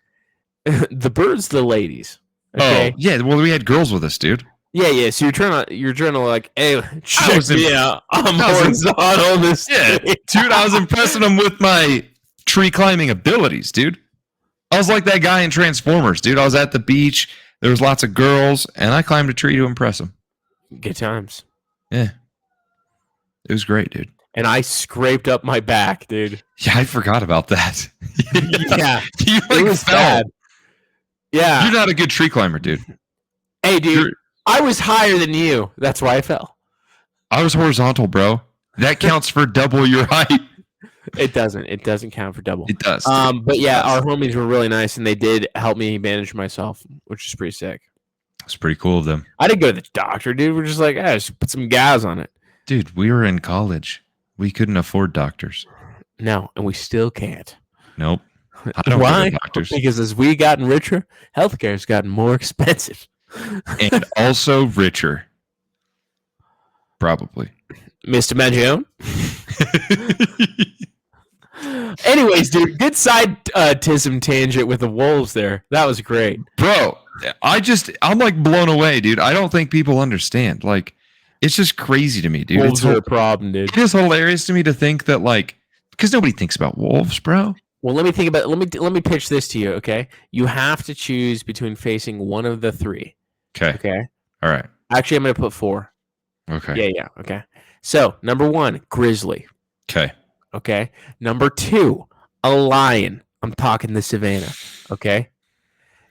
The birds, the ladies. Okay? Oh, yeah. Well, we had girls with us, dude. Yeah. So you're trying to like, hey, check me out. I'm horizontal this. Yeah, dude. I was impressing them with my tree climbing abilities, dude. I was like that guy in Transformers, dude. I was at the beach. There was lots of girls, and I climbed a tree to impress them. Good times. Yeah. It was great, dude. And I scraped up my back, dude. Yeah, I forgot about that. Yeah. You it was fell. Bad. Yeah. You're not a good tree climber, dude. Hey, dude. I was higher than you. That's why I fell. I was horizontal, bro. That counts for double your height. It doesn't. It doesn't count for double. It does. But yeah, our homies were really nice, and they did help me manage myself, which is pretty sick. It's pretty cool of them. I didn't go to the doctor, dude. We're just like, just put some gas on it. Dude, we were in college. We couldn't afford doctors. No, and we still can't. Nope. I don't Why? Go to doctors. Because as we gotten richer, healthcare has gotten more expensive. And also richer. Probably. Mr. Magione? Anyways, dude, good side-tism tangent with the wolves there. That was great. Bro, I'm like blown away, dude. I don't think people understand. Like, it's just crazy to me, dude. Wolves are a problem, dude. It is hilarious to me to think that, like, because nobody thinks about wolves, bro. Well, let me pitch this to you, okay? You have to choose between facing one of the three. Okay. All right. Actually, I'm going to put 4. Okay. Yeah. Okay. So, number 1, grizzly. Okay. Number 2, a lion. I'm talking the savannah. Okay.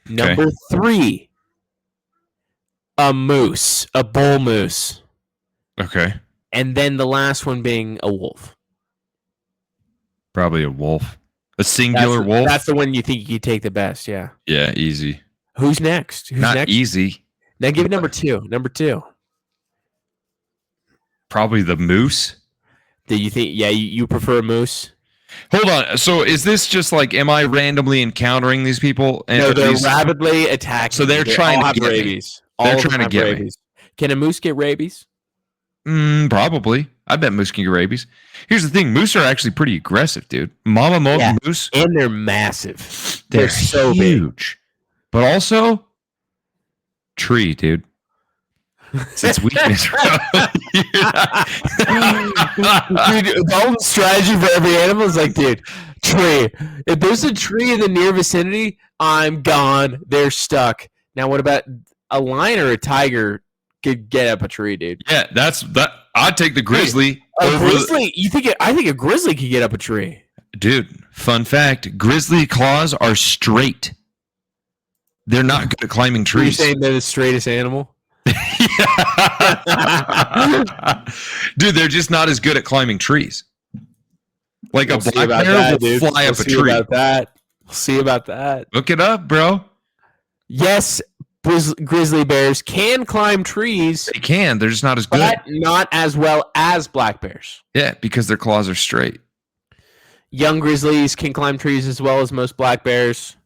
Number 3, a moose, a bull moose. Okay. And then the last one being a wolf. Probably a wolf. A singular wolf? That's the one you think you take the best, yeah. Yeah, easy. Who's next? Not next? Easy. Now give it number 2. Number 2. Probably the moose. Do you think, you prefer a moose? Hold on. So is this just like, am I randomly encountering these people? And no, they're rapidly attacking. So they're trying to get rabies. They're trying to get rabies. Can a moose get rabies? Probably. I bet moose can get rabies. Here's the thing. Moose are actually pretty aggressive, dude. Mama moose. And they're massive. They're so huge. Big. But also, tree, dude. It's its weakness, bro. Dude, the whole strategy for every animal is like, dude, tree. If there's a tree in the near vicinity, I'm gone. They're stuck. Now, what about a lion or a tiger could get up a tree, dude? Yeah, that. I'd take the grizzly. A grizzly? I think a grizzly could get up a tree. Dude, fun fact, grizzly claws are straight. They're not good at climbing trees. You're saying they're the straightest animal? Dude, they're just not as good at climbing trees. Like a black bear will fly up a tree. We'll see about that. Look it up, bro. Yes, grizzly bears can climb trees. They can. They're just not as good. But not as well as black bears. Yeah, because their claws are straight. Young grizzlies can climb trees as well as most black bears.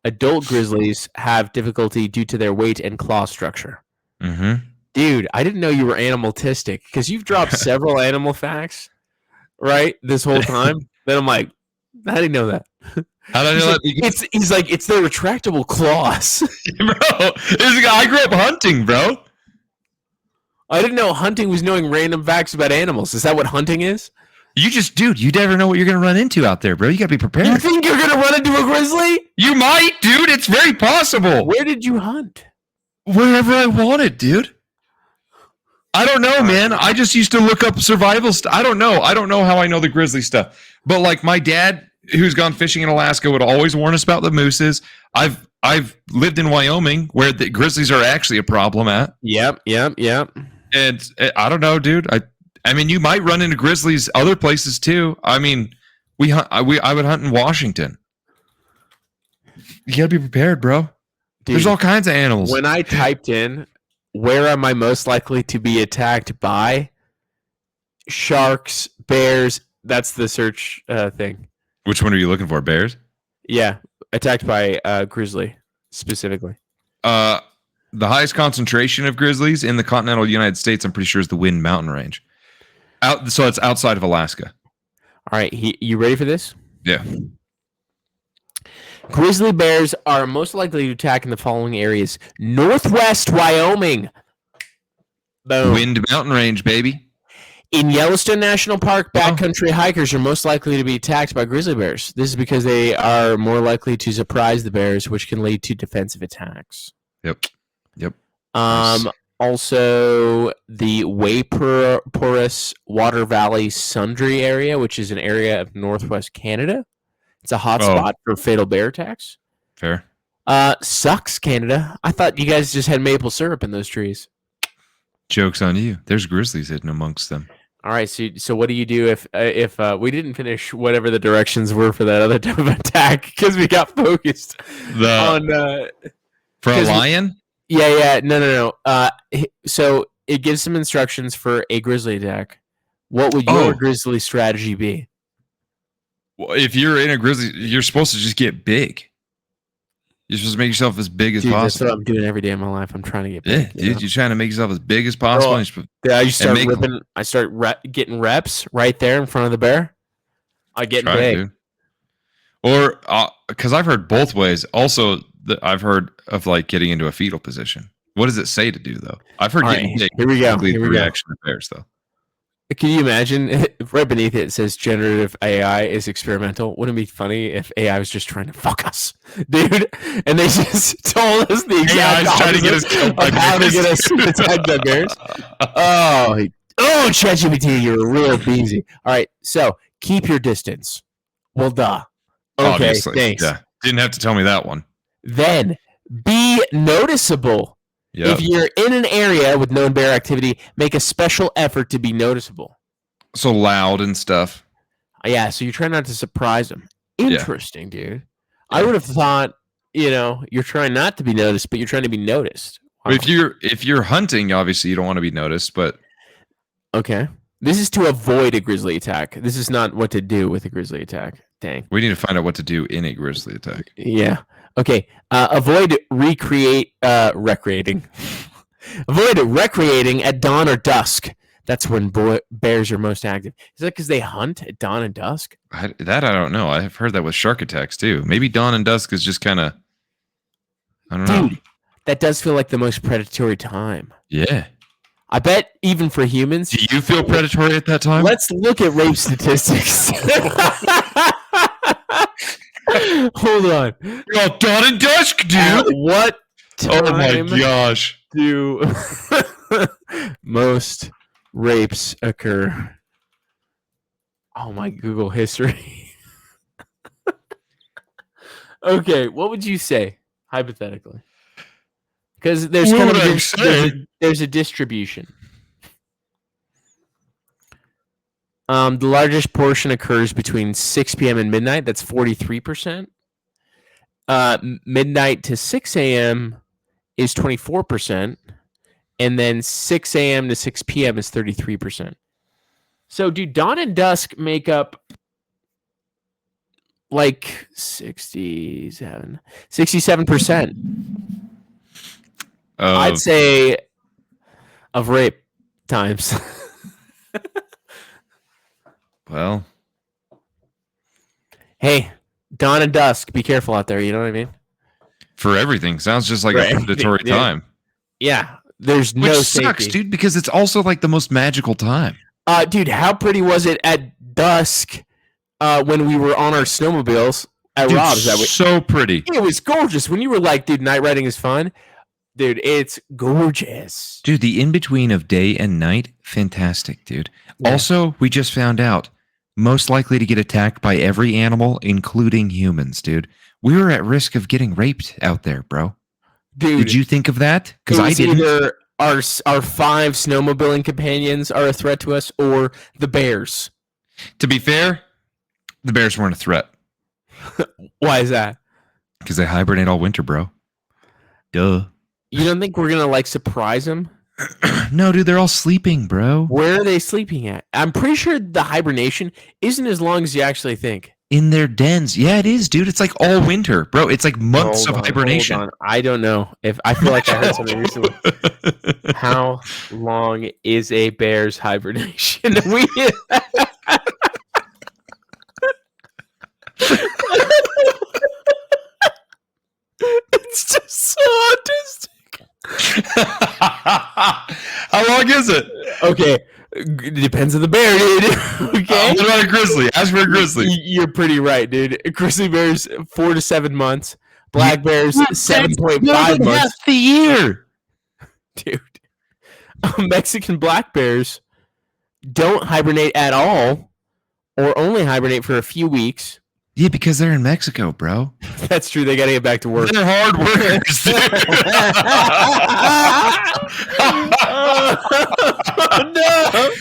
Adult grizzlies have difficulty due to their weight and claw structure. Mm-hmm. Dude, I didn't know you were animalistic because you've dropped several animal facts, right? This whole time. Then I'm like, how did you know that? How did I know that? He's like, it's their retractable claws. Bro, I grew up hunting, bro. I didn't know hunting was knowing random facts about animals. Is that what hunting is? Dude, you never know what you're going to run into out there, bro. You got to be prepared. You think you're going to run into a grizzly? You might, dude. It's very possible. Where did you hunt? Wherever I wanted, dude. I don't know, man. I just used to look up survival stuff. I don't know how I know the grizzly stuff. But like my dad, who's gone fishing in Alaska, would always warn us about the mooses. I've lived in Wyoming where the grizzlies are actually a problem at. Yep. And I don't know, dude. I mean, you might run into grizzlies other places too. I mean, I would hunt in Washington. You gotta be prepared, bro. Dude, there's all kinds of animals. When I typed in, where am I most likely to be attacked by? Sharks, bears. That's the search thing. Which one are you looking for? Bears? Yeah, attacked by grizzly specifically. The highest concentration of grizzlies in the continental United States, I'm pretty sure, is the Wind Mountain Range. So it's outside of Alaska. All right, you ready for this? Yeah. Grizzly bears are most likely to attack in the following areas: Northwest Wyoming. Boom. Wind Mountain Range, baby. In Yellowstone National Park, backcountry hikers are most likely to be attacked by grizzly bears. This is because they are more likely to surprise the bears, which can lead to defensive attacks. Yep. Nice. Also, the Waiporous Water Valley Sundry area, which is an area of northwest Canada. It's a hot spot for fatal bear attacks. Fair. Sucks, Canada. I thought you guys just had maple syrup in those trees. Joke's on you. There's grizzlies hidden amongst them. All right, so what do you do if we didn't finish whatever the directions were for that other type of attack because we got focused on for a lion? No. So it gives some instructions for a grizzly attack. What would your grizzly strategy be? Well, if you're in a grizzly, you're supposed to just get big. You're supposed to make yourself as big as possible. That's what I'm doing every day of my life. I'm trying to get big. Yeah, dude, you're trying to make yourself as big as possible. I start getting reps right there in front of the bear. I get big. Dude. Or because I've heard both ways. Also, I've heard of like getting into a fetal position. What does it say to do though? I've heard getting big. Here we go. Reaction to bears though. Can you imagine? Right beneath it says generative AI is experimental. Wouldn't it be funny if AI was just trying to fuck us, dude? And they just told us the exact trying to get us killed by how to get us attacked by bears. Oh, ChatGPT, you're a real beezy. All right, so keep your distance. Well, duh. Okay, obviously. Thanks. Yeah, didn't have to tell me that one. Then be noticeable. Yep. If you're in an area with known bear activity, make a special effort to be noticeable. So loud and stuff. Yeah, so you're trying not to surprise them. Interesting, dude. Yeah. I would have thought, you're trying not to be noticed, but you're trying to be noticed. Wow. If you're hunting, obviously you don't want to be noticed, but okay. This is to avoid a grizzly attack. This is not what to do with a grizzly attack. Dang. We need to find out what to do in a grizzly attack. Yeah. Okay. Avoid recreating. Avoid recreating at dawn or dusk. That's when bears are most active. Is that because they hunt at dawn and dusk? I don't know. I've heard that with shark attacks too. Maybe dawn and dusk is just kind of. I don't know. Dude, that does feel like the most predatory time. Yeah. I bet even for humans. Do you feel predatory at that time? Let's look at rape statistics. Hold on. Oh, dawn and dusk, dude. At what time Oh my gosh. do most rapes occur? Oh my Google history. Okay, what would you say hypothetically? Because there's kind of there's a distribution. The largest portion occurs between 6 p.m. and midnight. That's 43%. Midnight to 6 a.m. is 24%. And then 6 a.m. to 6 p.m. is 33%. So do dawn and dusk make up like 67%? I'd say of rape times. Well, hey, dawn and dusk, be careful out there. You know what I mean? For everything. Sounds just like a predatory time. Yeah, there's no Which sucks, safety. dude, because it's also like the most magical time. Dude, how pretty was it at dusk when we were on our snowmobiles at Dude, Rob's? So pretty. It was gorgeous. When you were like, dude, night riding is fun. Dude, it's gorgeous. Dude, the in-between of day and night, fantastic, dude. Yeah. Also, we just found out, most likely to get attacked by every animal, including humans, dude. We were at risk of getting raped out there, bro. Dude, did you think of that? Because I didn't. Either our 5 snowmobiling companions are a threat to us, or the bears. To be fair, the bears weren't a threat. Why is that? Because they hibernate all winter, bro. Duh. You don't think we're gonna like surprise them? No, dude, they're all sleeping, bro. Where are they sleeping at? I'm pretty sure the hibernation isn't as long as you actually think. In their dens. Yeah, it is, dude. It's like all winter, bro. It's like months of hibernation. Hold on. I don't know. I feel like I heard something recently. How long is a bear's hibernation? It's just so autistic. How long is it? Okay. It depends on the bear, dude. Okay. What about a grizzly? Ask for a grizzly. You're pretty right, dude. Grizzly bears 4 to 7 months. Black bears 7.5 months. Half the year, dude. Mexican black bears don't hibernate at all, or only hibernate for a few weeks. Yeah, because they're in Mexico, bro. That's true. They got to get back to work. They're hard workers. No.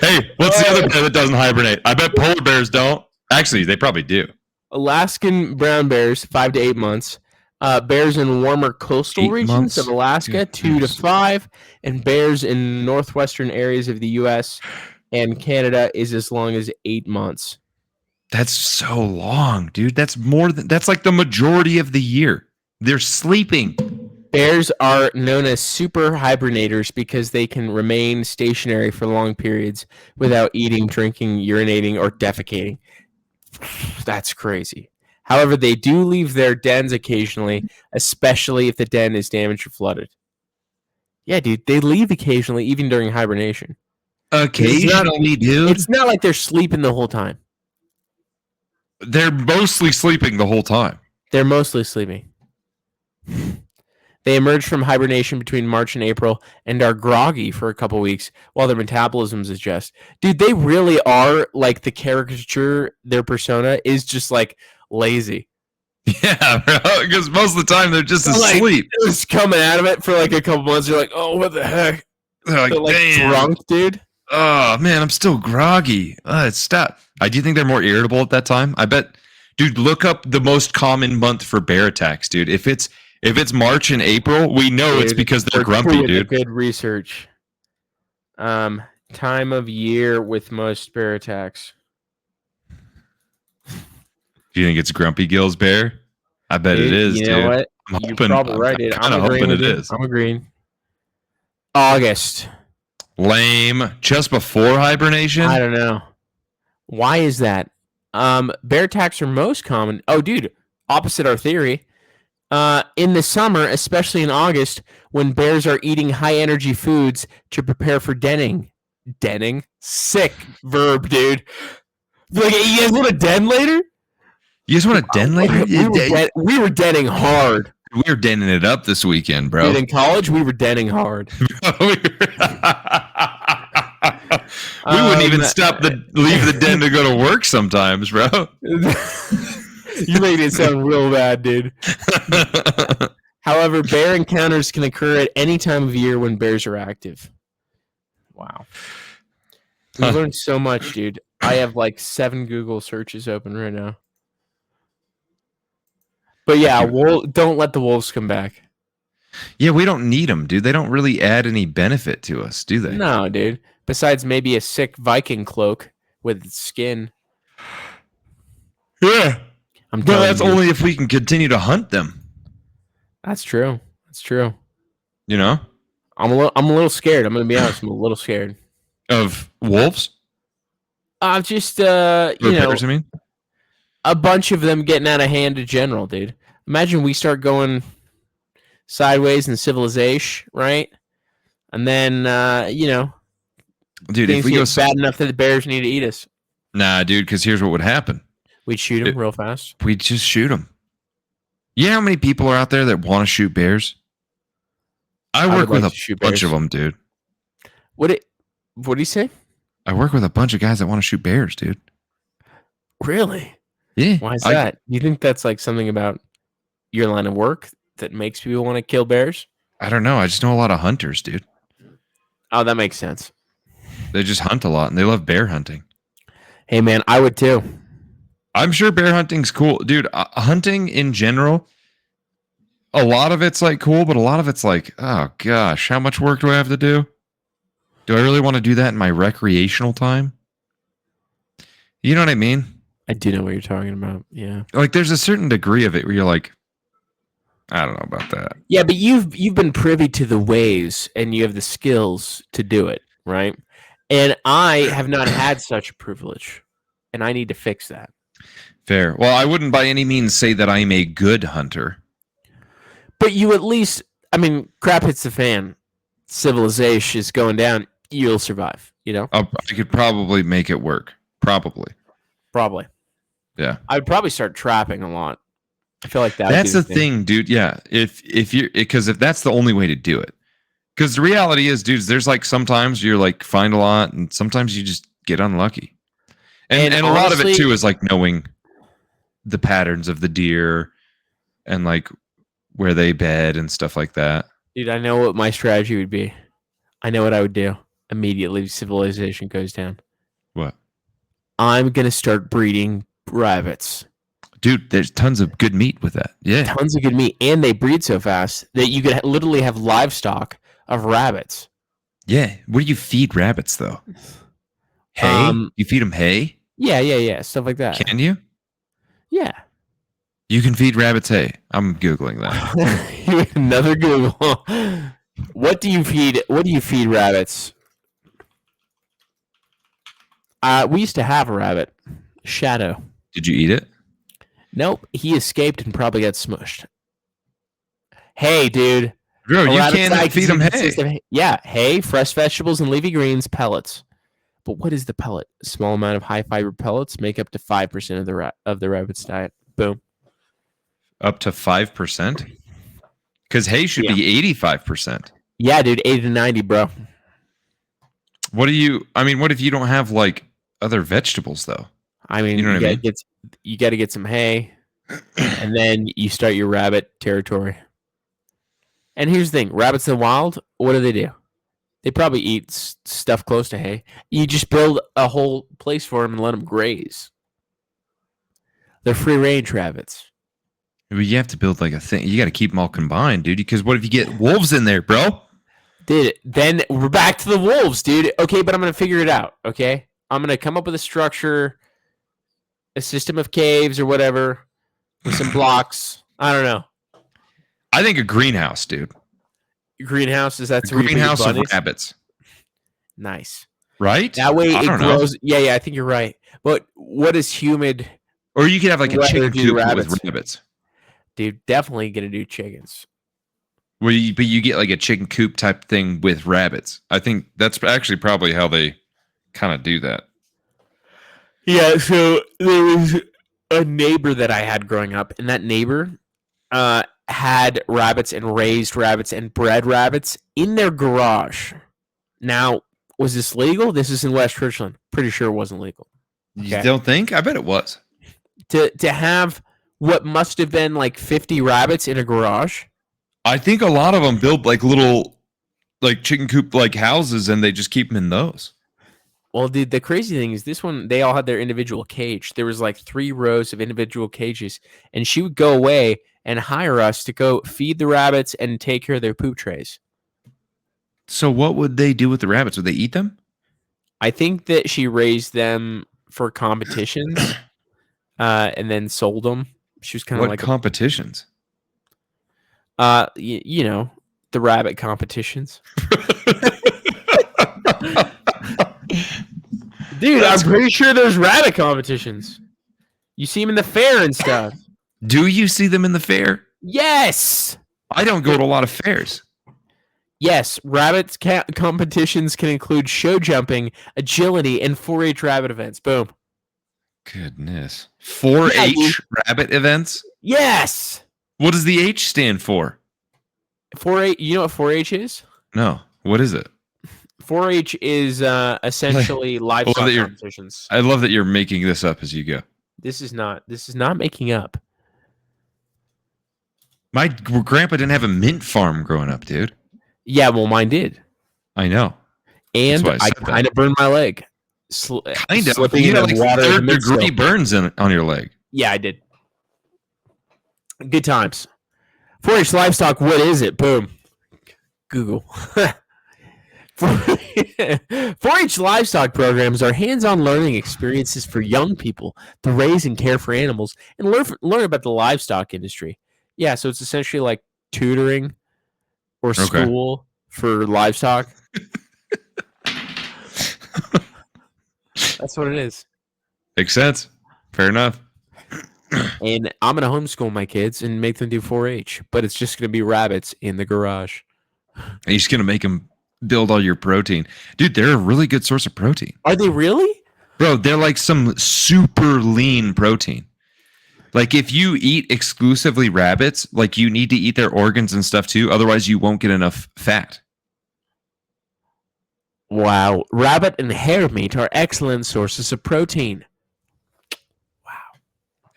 Hey, what's the other bear that doesn't hibernate? I bet polar bears don't. Actually, they probably do. Alaskan brown bears, 5 to 8 months. Bears in warmer coastal regions of Alaska, 2 to 5. And bears in northwestern areas of the U.S. and Canada is as long as 8 months. That's so long, dude. That's like the majority of the year. They're sleeping. Bears are known as super hibernators because they can remain stationary for long periods without eating, drinking, urinating, or defecating. That's crazy. However, they do leave their dens occasionally, especially if the den is damaged or flooded. Yeah, dude, they leave occasionally, even during hibernation. Occasionally, dude. It's not like they're sleeping the whole time. They're mostly sleeping the whole time. They're mostly sleeping. They emerge from hibernation between March and April and are groggy for a couple weeks while their metabolisms adjust. Dude, they really are like the caricature. Their persona is just like lazy. Yeah, bro. Because most of the time they're just asleep. Like, just coming out of it for like a couple months. You're like, oh, what the heck? They're like damn. Drunk, dude. Oh man, I'm still groggy. Stop. I do think they're more irritable at that time. I bet, dude. Look up the most common month for bear attacks, dude. If it's March and April, we know it's because they're grumpy, dude. Good research. Time of year with most bear attacks. Do you think it's Grumpy Gill's bear? I bet it is, dude. You know what? You're probably right, dude. I'm hoping it is. I'm agreeing. August. Lame. Just before hibernation? I don't know. Why is that? Bear attacks are most common. Oh, dude. Opposite our theory. In the summer, especially in August, when bears are eating high-energy foods to prepare for denning. Denning? Sick verb, dude. Like, you guys want to den later? You guys want to den later? We were denning hard. We were denning it up this weekend, bro. Dude, in college, we were denning hard. We wouldn't even leave the den to go to work sometimes, bro. You made it sound real bad, dude. However, bear encounters can occur at any time of year when bears are active. Wow. We learned so much, dude. I have like 7 Google searches open right now. But yeah, don't let the wolves come back. Yeah, we don't need them, dude. They don't really add any benefit to us, do they? No, dude. Besides maybe a sick Viking cloak with skin. Yeah. But that's only if we can continue to hunt them. That's true. That's true. You know? I'm a little scared. I'm going to be honest. I'm a little scared. Of wolves? Just, predators, I mean? A bunch of them getting out of hand in general, dude. Imagine we start going sideways in civilization, right? And then, dude, if we go bad enough that the bears need to eat us. Nah, dude, because here's what would happen. We'd shoot them real fast. We'd just shoot them. You know how many people are out there that want to shoot bears? I work with a bunch of them, dude. What do you say? I work with a bunch of guys that want to shoot bears, dude. Really? Yeah. Why is that? You think that's like something about your line of work that makes people want to kill bears? I don't know. I just know a lot of hunters, dude. Oh, that makes sense. They just hunt a lot, and they love bear hunting. Hey, man, I would too. I'm sure bear hunting's cool. Dude, hunting in general, a lot of it's like cool, but a lot of it's like, oh gosh, how much work do I have to do? Do I really want to do that in my recreational time? You know what I mean? I do know what you're talking about. Yeah. Like there's a certain degree of it where you're like, I don't know about that. Yeah, but you've been privy to the ways and you have the skills to do it, right? And I have not had such a privilege, and I need to fix that. Fair. Well, I wouldn't by any means say that I'm a good hunter. But you at least, I mean, crap hits the fan. Civilization is going down. You'll survive, you know? I could probably make it work. Probably. Yeah. I'd probably start trapping a lot. I feel like that's the thing, dude. Yeah. If that's the only way to do it. Because the reality is, dudes, there's like sometimes you're like find a lot and sometimes you just get unlucky. And honestly, a lot of it too is like knowing the patterns of the deer and like where they bed and stuff like that. Dude, I know what my strategy would be. I know what I would do. Immediately civilization goes down. What? I'm going to start breeding rabbits. Dude, there's tons of good meat with that. Yeah. Tons of good meat. And they breed so fast that you could literally have livestock of rabbits. Yeah. What do you feed rabbits, though? Hay? You feed them hay? Yeah. Stuff like that. Can you? Yeah. You can feed rabbits hay. I'm Googling that. Another Google. What do you feed rabbits? We used to have a rabbit. Shadow. Did you eat it? Nope. He escaped and probably got smushed. Hey, dude. Bro, you can't feed them hay. Yeah, hay, fresh vegetables, and leafy greens, pellets. But what is the pellet? A small amount of high-fiber pellets make up to 5% of the rabbit's diet. Boom. Up to 5%? Because hay should be 85%. Yeah, dude, 80 to 90, bro. What if you don't have like other vegetables though? I mean, you got to get some hay, and then you start your rabbit territory. And here's the thing: rabbits in the wild, what do? They probably eat stuff close to hay. You just build a whole place for them and let them graze. They're free-range rabbits. But you have to build like a thing. You got to keep them all combined, dude. Because what if you get wolves in there, bro? Dude, then we're back to the wolves, dude. Okay, but I'm going to figure it out, okay? I'm going to come up with a structure, a system of caves or whatever, with some blocks. I don't know. I think a greenhouse, dude. Greenhouse, is that a greenhouse of rabbits? Nice. Right? That way it grows. Yeah, I think you're right. But what is humid? Or you could have like a chicken coop with rabbits. dude, definitely gonna do chickens. But you get like a chicken coop type thing with rabbits. I think that's actually probably how they kind of do that. Yeah, so there was a neighbor that I had growing up, and that neighbor had rabbits and raised rabbits and bred rabbits in their garage. Now, was this legal? This is in West Richland. Pretty sure it wasn't legal. Okay. You don't think? I bet it was. To have what must have been like 50 rabbits in a garage. I think a lot of them build like little like chicken coop like houses, and they just keep them in those. Well, dude, the crazy thing is this one, they all had their individual cage. There was like 3 rows of individual cages, and she would go away and hire us to go feed the rabbits and take care of their poop trays. So what would they do with the rabbits? Would they eat them? I think that she raised them for competitions and then sold them. She was kind of like competitions? You know, the rabbit competitions. Dude, I'm pretty sure there's rabbit competitions. You see them in the fair and stuff. Do you see them in the fair? Yes. I don't go to a lot of fairs. Yes, rabbit competitions can include show jumping, agility, and 4-H rabbit events. Boom. Goodness. 4-H rabbit events? Yes. What does the H stand for? 4-H. You know what 4-H is? No. What is it? 4-H is essentially livestock competitions. I love that you're making this up as you go. This is not making up. My grandpa didn't have a mint farm growing up, dude. Yeah, well, mine did. I know. And I kind of burned my leg. Kind of. You had like water 3rd-degree burns on your leg. Yeah, I did. Good times. 4-H livestock, what is it? Boom. Google. 4-H livestock programs are hands-on learning experiences for young people to raise and care for animals and learn about the livestock industry. Yeah, so it's essentially like tutoring or school for livestock. That's what it is. Makes sense. Fair enough. And I'm going to homeschool my kids and make them do 4-H, but it's just going to be rabbits in the garage. And you're just going to make them build all your protein. Dude, they're a really good source of protein. Are they really? Bro, they're like some super lean protein. Like if you eat exclusively rabbits, like you need to eat their organs and stuff too. Otherwise you won't get enough fat. Wow. Rabbit and hare meat are excellent sources of protein. Wow.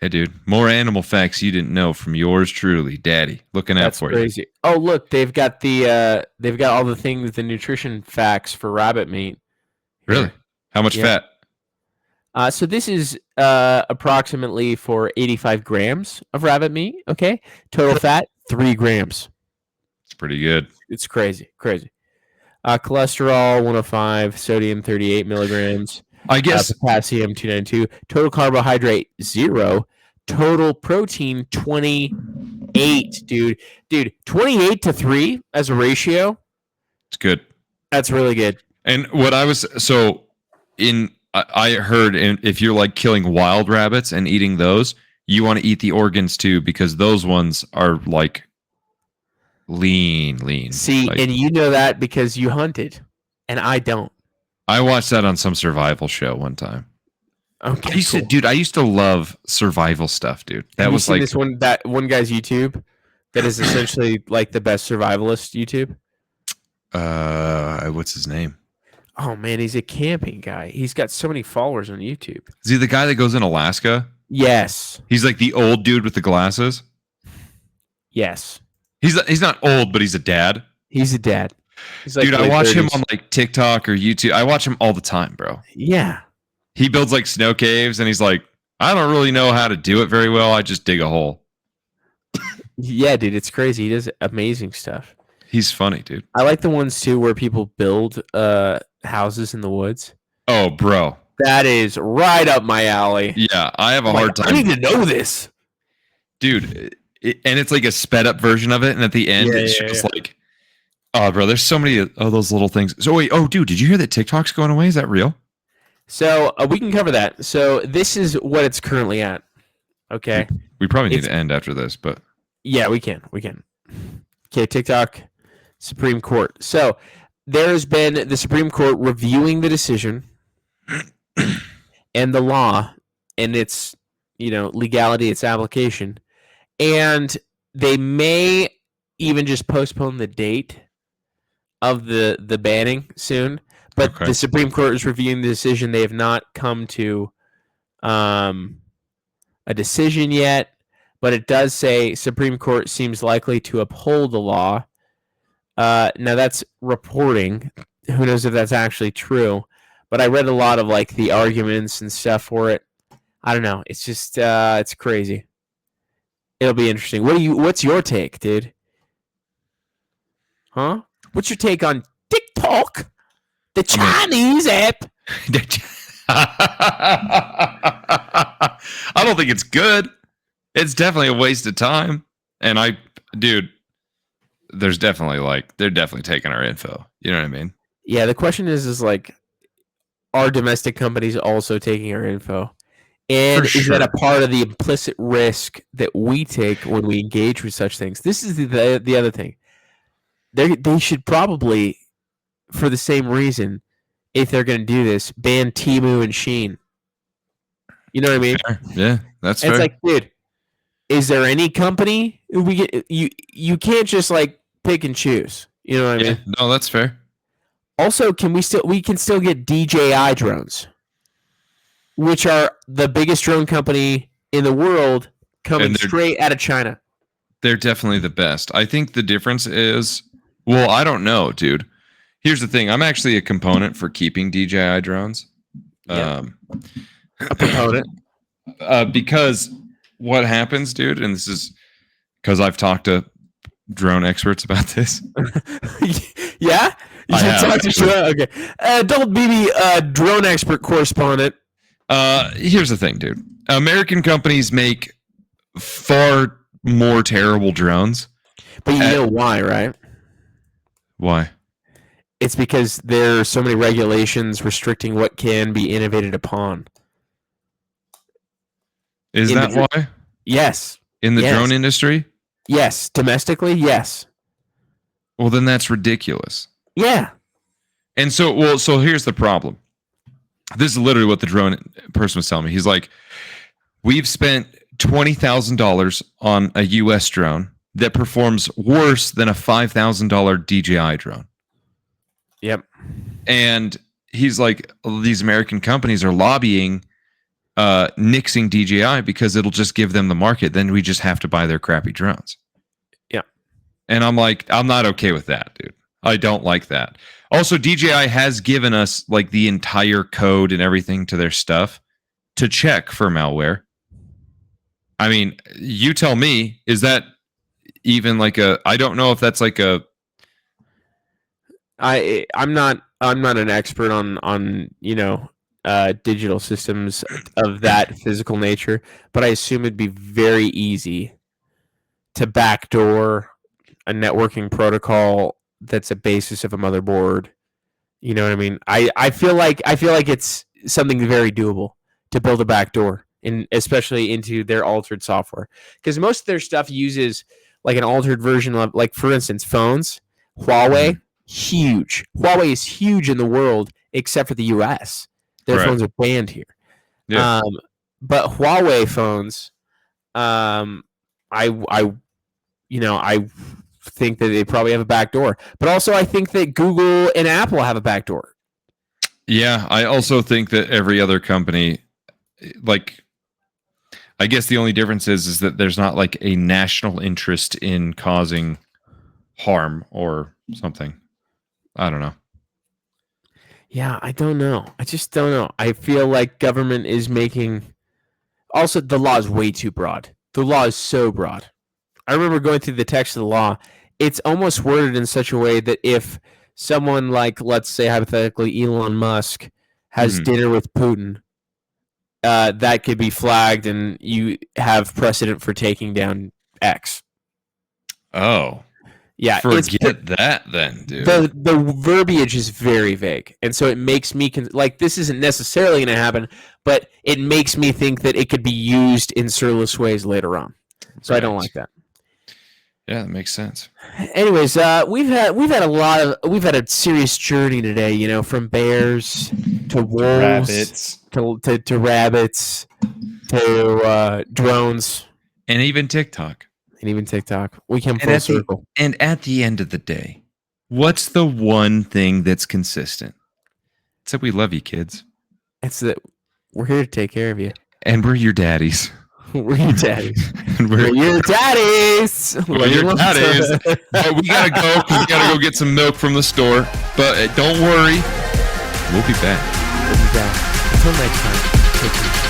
Hey, dude, more animal facts you didn't know from yours truly, Daddy. Looking out for crazy. you. Oh, look, they've got all the things, the nutrition facts for rabbit meat. Really? How much fat? So this is approximately for 85 grams of rabbit meat. Okay, total fat 3 grams. It's pretty good. It's crazy. Cholesterol 105, sodium 38 milligrams. I guess potassium 292. Total carbohydrate 0. Total protein 28, dude. 28 to 3 as a ratio. It's good. That's really good. And what I heard if you're like killing wild rabbits and eating those, you want to eat the organs too, because those ones are like lean. See, like, and you know that because you hunted, and I don't. I watched that on some survival show one time. Okay, I used to love survival stuff, dude. That was like that one guy's YouTube that is essentially like the best survivalist YouTube. What's his name? Oh man, he's a camping guy. He's got so many followers on YouTube. Is he the guy that goes in Alaska? Yes. He's like the old dude with the glasses? Yes. He's not old, but he's a dad. He's a dad. He's like, dude, I watch him on like TikTok or YouTube. I watch him all the time, bro. Yeah. He builds like snow caves and he's like, I don't really know how to do it very well. I just dig a hole. Yeah, dude, it's crazy. He does amazing stuff. He's funny, dude. I like the ones too where people build houses in the woods. Oh, bro. That is right up my alley. Yeah, I have a hard time. I need to know this. Dude, and it's like a sped up version of it. And at the end, it's just like, oh, bro, there's so many of those little things. So wait, dude, did you hear that TikTok's going away? Is that real? So we can cover that. So this is what it's currently at. Okay. We probably need to end after this, but. Yeah, we can. Okay, TikTok, Supreme Court. So there has been the Supreme Court reviewing the decision and the law and its, legality, its application, and they may even just postpone the date of the banning soon. But the Supreme Court is reviewing the decision. They have not come to a decision yet. But it does say Supreme Court seems likely to uphold the law. Now that's reporting. Who knows if that's actually true? But I read a lot of like the arguments and stuff for it. I don't know. It's just it's crazy. It'll be interesting. What's your take, dude? Huh? What's your take on TikTok, the Chinese app? I don't think it's good. It's definitely a waste of time. And they're definitely taking our info. You know what I mean? Yeah, the question is like, are domestic companies also taking our info? And is that a part of the implicit risk that we take when we engage with such things? This is the other thing. They should probably, for the same reason, if they're going to do this, ban Temu and Shein. You know what I mean? Fair. Yeah, that's fair. It's like, dude, is there any company you can't just like pick and choose? You know what I mean? No, that's fair. Also, we can still get DJI drones, which are the biggest drone company in the world, coming straight out of China. They're definitely the best. I think the difference is, well, I don't know, dude. Here's the thing. I'm actually a component for keeping DJI drones. A proponent. Because what happens, dude, and this is because I've talked to drone experts about this. Yeah? You should talk to drone. Okay. Double BB, drone expert correspondent. Here's the thing, dude. American companies make far more terrible drones. But you know why, right? Why? It's because there are so many regulations restricting what can be innovated upon. Is that why? Yes. In the drone industry? Yes. Domestically, yes. Well, then that's ridiculous. Yeah. And so here's the problem. This is literally what the drone person was telling me. He's like, we've spent $20,000 on a US drone that performs worse than a $5,000 DJI drone. Yep. And he's like, these American companies are lobbying nixing DJI because it'll just give them the market. Then we just have to buy their crappy drones. Yeah. And I'm like, I'm not okay with that, dude. I don't like that. Also, DJI has given us like the entire code and everything to their stuff to check for malware. I mean, you tell me, is that even like I don't know if that's like I'm not an expert on digital systems of that physical nature, but I assume it'd be very easy to backdoor a networking protocol that's a basis of a motherboard. You know what I mean? I feel like it's something very doable to build a backdoor, especially into their altered software, because most of their stuff uses like an altered version of, like, for instance, phones. Huawei, huge. Huawei is huge in the world except for the US. Their phones are banned here. Yeah. But Huawei phones, I think that they probably have a backdoor. But also, I think that Google and Apple have a backdoor. Yeah, I also think that every other company, like, I guess the only difference is that there's not like a national interest in causing harm or something. I don't know. Yeah, I don't know. I just don't know. I feel like government is making... Also, the law is way too broad. The law is so broad. I remember going through the text of the law. It's almost worded in such a way that if someone like, let's say hypothetically, Elon Musk has dinner with Putin, that could be flagged and you have precedent for taking down X. Oh. Yeah, forget that then, dude. The verbiage is very vague, and so it makes me like, this isn't necessarily going to happen, but it makes me think that it could be used in surless ways later on. So I don't like that. Yeah, that makes sense. Anyways, we've had a serious journey today. You know, from bears to wolves, to rabbits, to drones, and even TikTok. We came full circle. And at the end of the day, what's the one thing that's consistent? It's that we love you, kids. It's that we're here to take care of you, and we're your daddies. We're your daddies. We're your daddies. We're your daddies. But we gotta go. We gotta go get some milk from the store. But don't worry, we'll be back. Until next time. Take care.